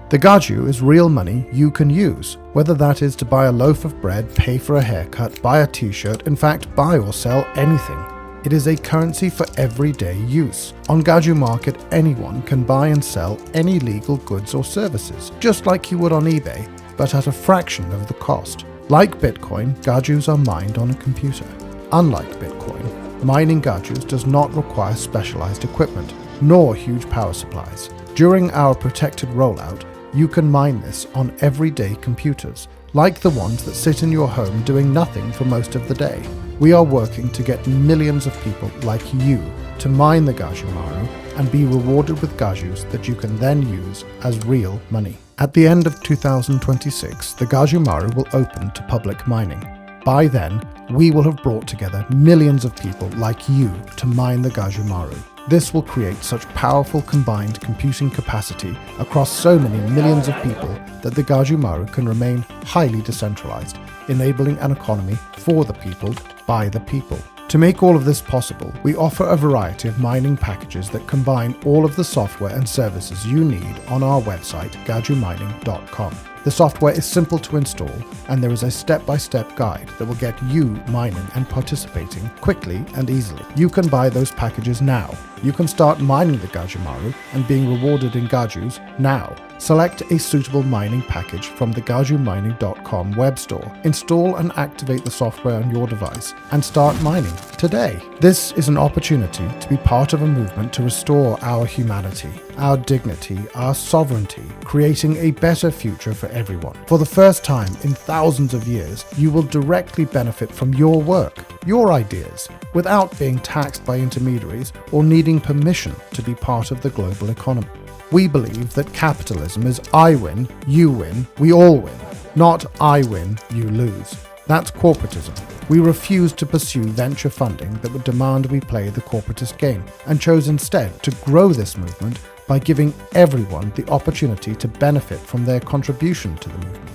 The Gaju is real money you can use, whether that is to buy a loaf of bread, pay for a haircut, buy a t-shirt, in fact buy or sell anything. It is a currency for everyday use. On Gaju Market, anyone can buy and sell any legal goods or services, just like you would on eBay, but at a fraction of the cost. Like Bitcoin, Gajus are mined on a computer. Unlike Bitcoin, mining Gajus does not require specialized equipment, nor huge power supplies. During our protected rollout, you can mine this on everyday computers, like the ones that sit in your home doing nothing for most of the day. We are working to get millions of people like you to mine the Gajumaru and be rewarded with Gajus that you can then use as real money. At the end of 2026, the Gajumaru will open to public mining. By then, we will have brought together millions of people like you to mine the Gajumaru. This will create such powerful combined computing capacity across so many millions of people that the Gajumaru can remain highly decentralized, enabling an economy for the people, by the people. To make all of this possible, we offer a variety of mining packages that combine all of the software and services you need on our website, gajumining.com. The software is simple to install, and there is a step-by-step guide that will get you mining and participating quickly and easily. You can buy those packages now. You can start mining the Gajumaru and being rewarded in Gajus now. Select a suitable mining package from the gajumining.com web store. Install and activate the software on your device and start mining today. This is an opportunity to be part of a movement to restore our humanity, our dignity, our sovereignty, creating a better future for everyone. For the first time in thousands of years, you will directly benefit from your work, your ideas, without being taxed by intermediaries or needing permission to be part of the global economy. We believe that capitalism is I win, you win, we all win, not I win, you lose. That's corporatism. We refuse to pursue venture funding that would demand we play the corporatist game, and chose instead to grow this movement by giving everyone the opportunity to benefit from their contribution to the movement.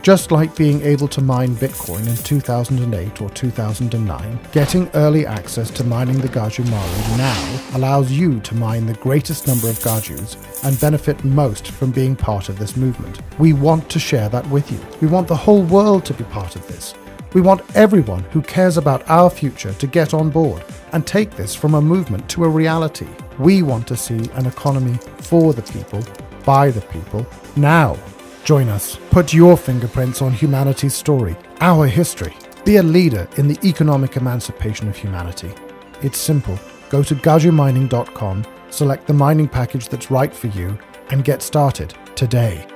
Just like being able to mine Bitcoin in 2008 or 2009, getting early access to mining the Gajumaru now allows you to mine the greatest number of Gajus and benefit most from being part of this movement. We want to share that with you. We want the whole world to be part of this. We want everyone who cares about our future to get on board and take this from a movement to a reality. We want to see an economy for the people, by the people, now. Join us. Put your fingerprints on humanity's story, our history. Be a leader in the economic emancipation of humanity. It's simple. Go to gajumining.com, select the mining package that's right for you, and get started today.